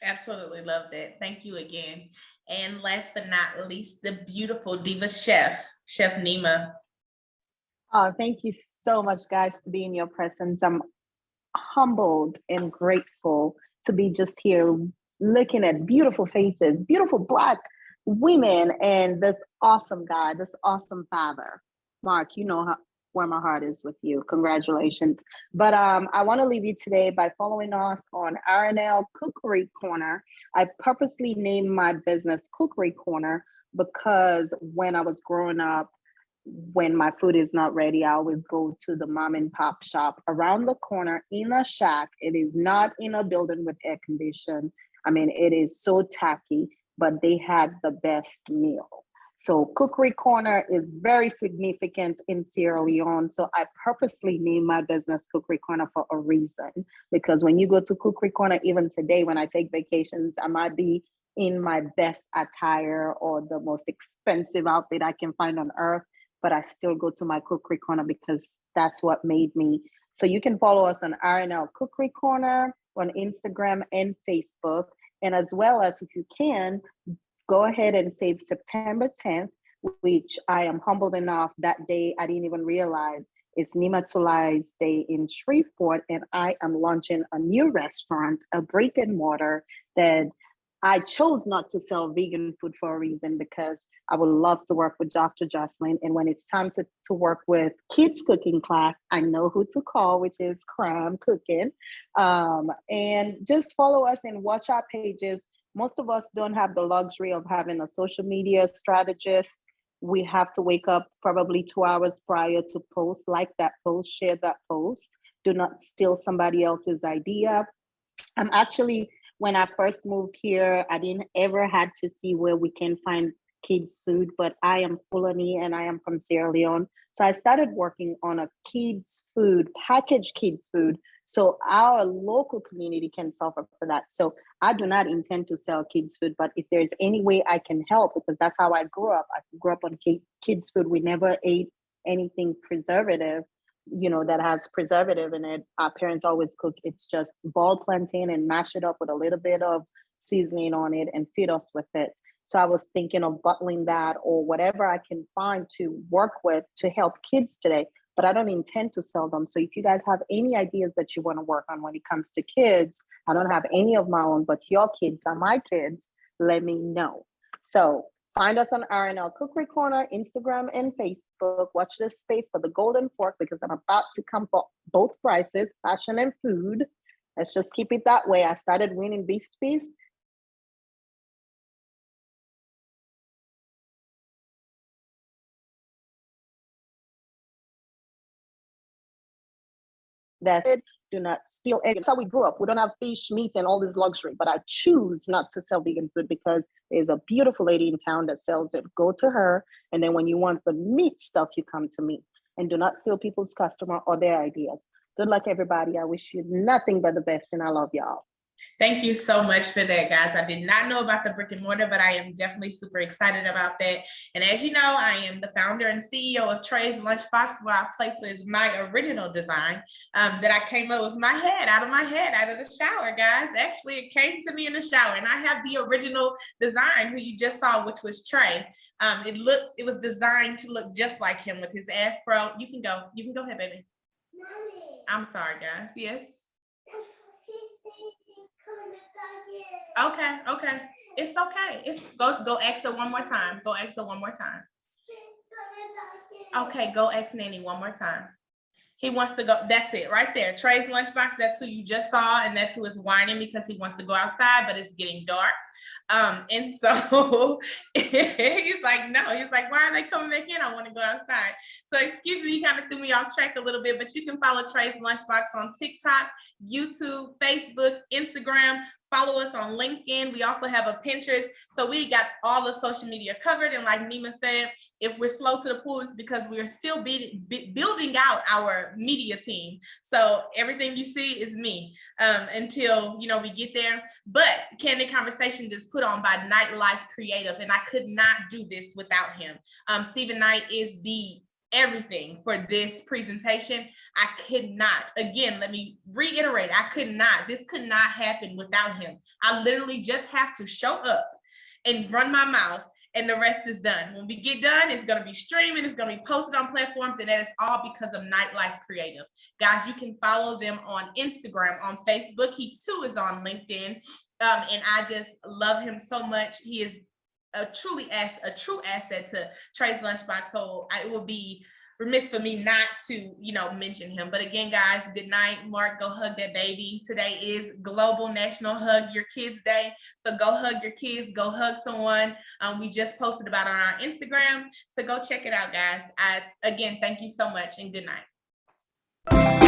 Speaker 1: Absolutely love that. Thank you again. And last but not least, the beautiful diva chef, Chef Nima.
Speaker 4: Oh, thank you so much, guys, to be in your presence. I'm humbled and grateful to be just here looking at beautiful faces, beautiful Black women, and this awesome guy, this awesome father. Mark, you know where my heart is with you. Congratulations. But I want to leave you today by following us on R&L Cookery Corner. I purposely named my business Cookery Corner because when I was growing up, when my food is not ready, I always go to the mom and pop shop around the corner in a shack. It is not in a building with air condition. I mean, it is so tacky, but they had the best meal. So Cookery Corner is very significant in Sierra Leone. So I purposely named my business Cookery Corner for a reason, because when you go to Cookery Corner, even today, when I take vacations, I might be in my best attire or the most expensive outfit I can find on earth. but I still go to my cookery corner because that's what made me. So you can follow us on R&L Cookery Corner on Instagram and Facebook. And as well as, if you can, go ahead and save September 10th, which I am humbled enough that day I didn't even realize is Niematulai's day in Shreveport. And I am launching a new restaurant, a brick and mortar, that I chose not to sell vegan food for a reason, because I would love to work with Dr. Joslin. And when it's time to work with kids cooking class, I know who to call, which is K.R.A.M Cooking. And just follow us and watch our pages. Most of us don't have the luxury of having a social media strategist. We have to wake up probably 2 hours prior to post, like that post, share that post. Do not steal somebody else's idea. I'm actually, when I first moved here, I didn't ever had to see where we can find kids food, but I am Fulani and I am from Sierra Leone. So I started working on a kids food, packaged kids food, so our local community can suffer for that. So I do not intend to sell kids food, but if there's any way I can help, because that's how I grew up. I grew up on kids food. We never ate anything preservative, that has preservative in it. Our parents always cook. It's just boiled plantain and mash it up with a little bit of seasoning on it and feed us with it. So I was thinking of bottling that or whatever I can find to work with to help kids today, but I don't intend to sell them. So if you guys have any ideas that you want to work on when it comes to kids, I don't have any of my own, but your kids are my kids, let me know. So find us on R&L Cookery Corner, Instagram and Facebook. Watch this space for the golden fork, because I'm about to come for both prices, fashion and food. Let's just keep it that way. I started winning Beast Feast. That's it. Do not steal eggs. That's how we grew up. We don't have fish, meat, and all this luxury, but I choose not to sell vegan food because there's a beautiful lady in town that sells it. Go to her. And then when you want the meat stuff, you come to me. And do not steal people's customer or their ideas. Good luck, everybody. I wish you nothing but the best, and I love y'all.
Speaker 1: Thank you so much for that, guys. I did not know about the brick and mortar, but I am definitely super excited about that. And as you know, I am the founder and CEO of Trey's Lunchbox, where I places my original design that I came up with out of the shower, guys. Actually, it came to me in the shower, and I have the original design who you just saw, which was Trey. It was designed to look just like him with his afro. You can go ahead, baby. Mommy. I'm sorry, guys. Yes. Okay. It's okay. Go ask her one more time. Okay, go ask Nanny one more time. He wants to go. That's it right there. Trey's Lunchbox. That's who you just saw, and that's who is whining because he wants to go outside, but it's getting dark. And so he's like, no. He's like, why are they coming back in? I want to go outside. So excuse me, he kind of threw me off track a little bit, but you can follow Trey's Lunchbox on TikTok, YouTube, Facebook, Instagram. Follow us on LinkedIn. We also have a Pinterest. So we got all the social media covered. And like Nima said, if we're slow to the pool, it's because we are still building out our media team. So everything you see is me until, we get there. But Candid Conversations is put on by Nightlife Creative, and I could not do this without him. Stephen Knight is the everything for this presentation. I could not, again, let me reiterate, this could not happen without him. I literally just have to show up and run my mouth, and the rest is done. When we get done, it's going to be streaming, it's going to be posted on platforms, and that is all because of Nightlife Creative. Guys, you can follow them on Instagram, on Facebook. He too is on LinkedIn, and I just love him so much. He is a true asset to Trey's Lunchbox. So it would be remiss for me not to, mention him. But again, guys, good night. Mark, go hug that baby. Today is Global National Hug Your Kids Day. So go hug your kids, go hug someone. We just posted about it on our Instagram. So go check it out, guys. Again, thank you so much and good night.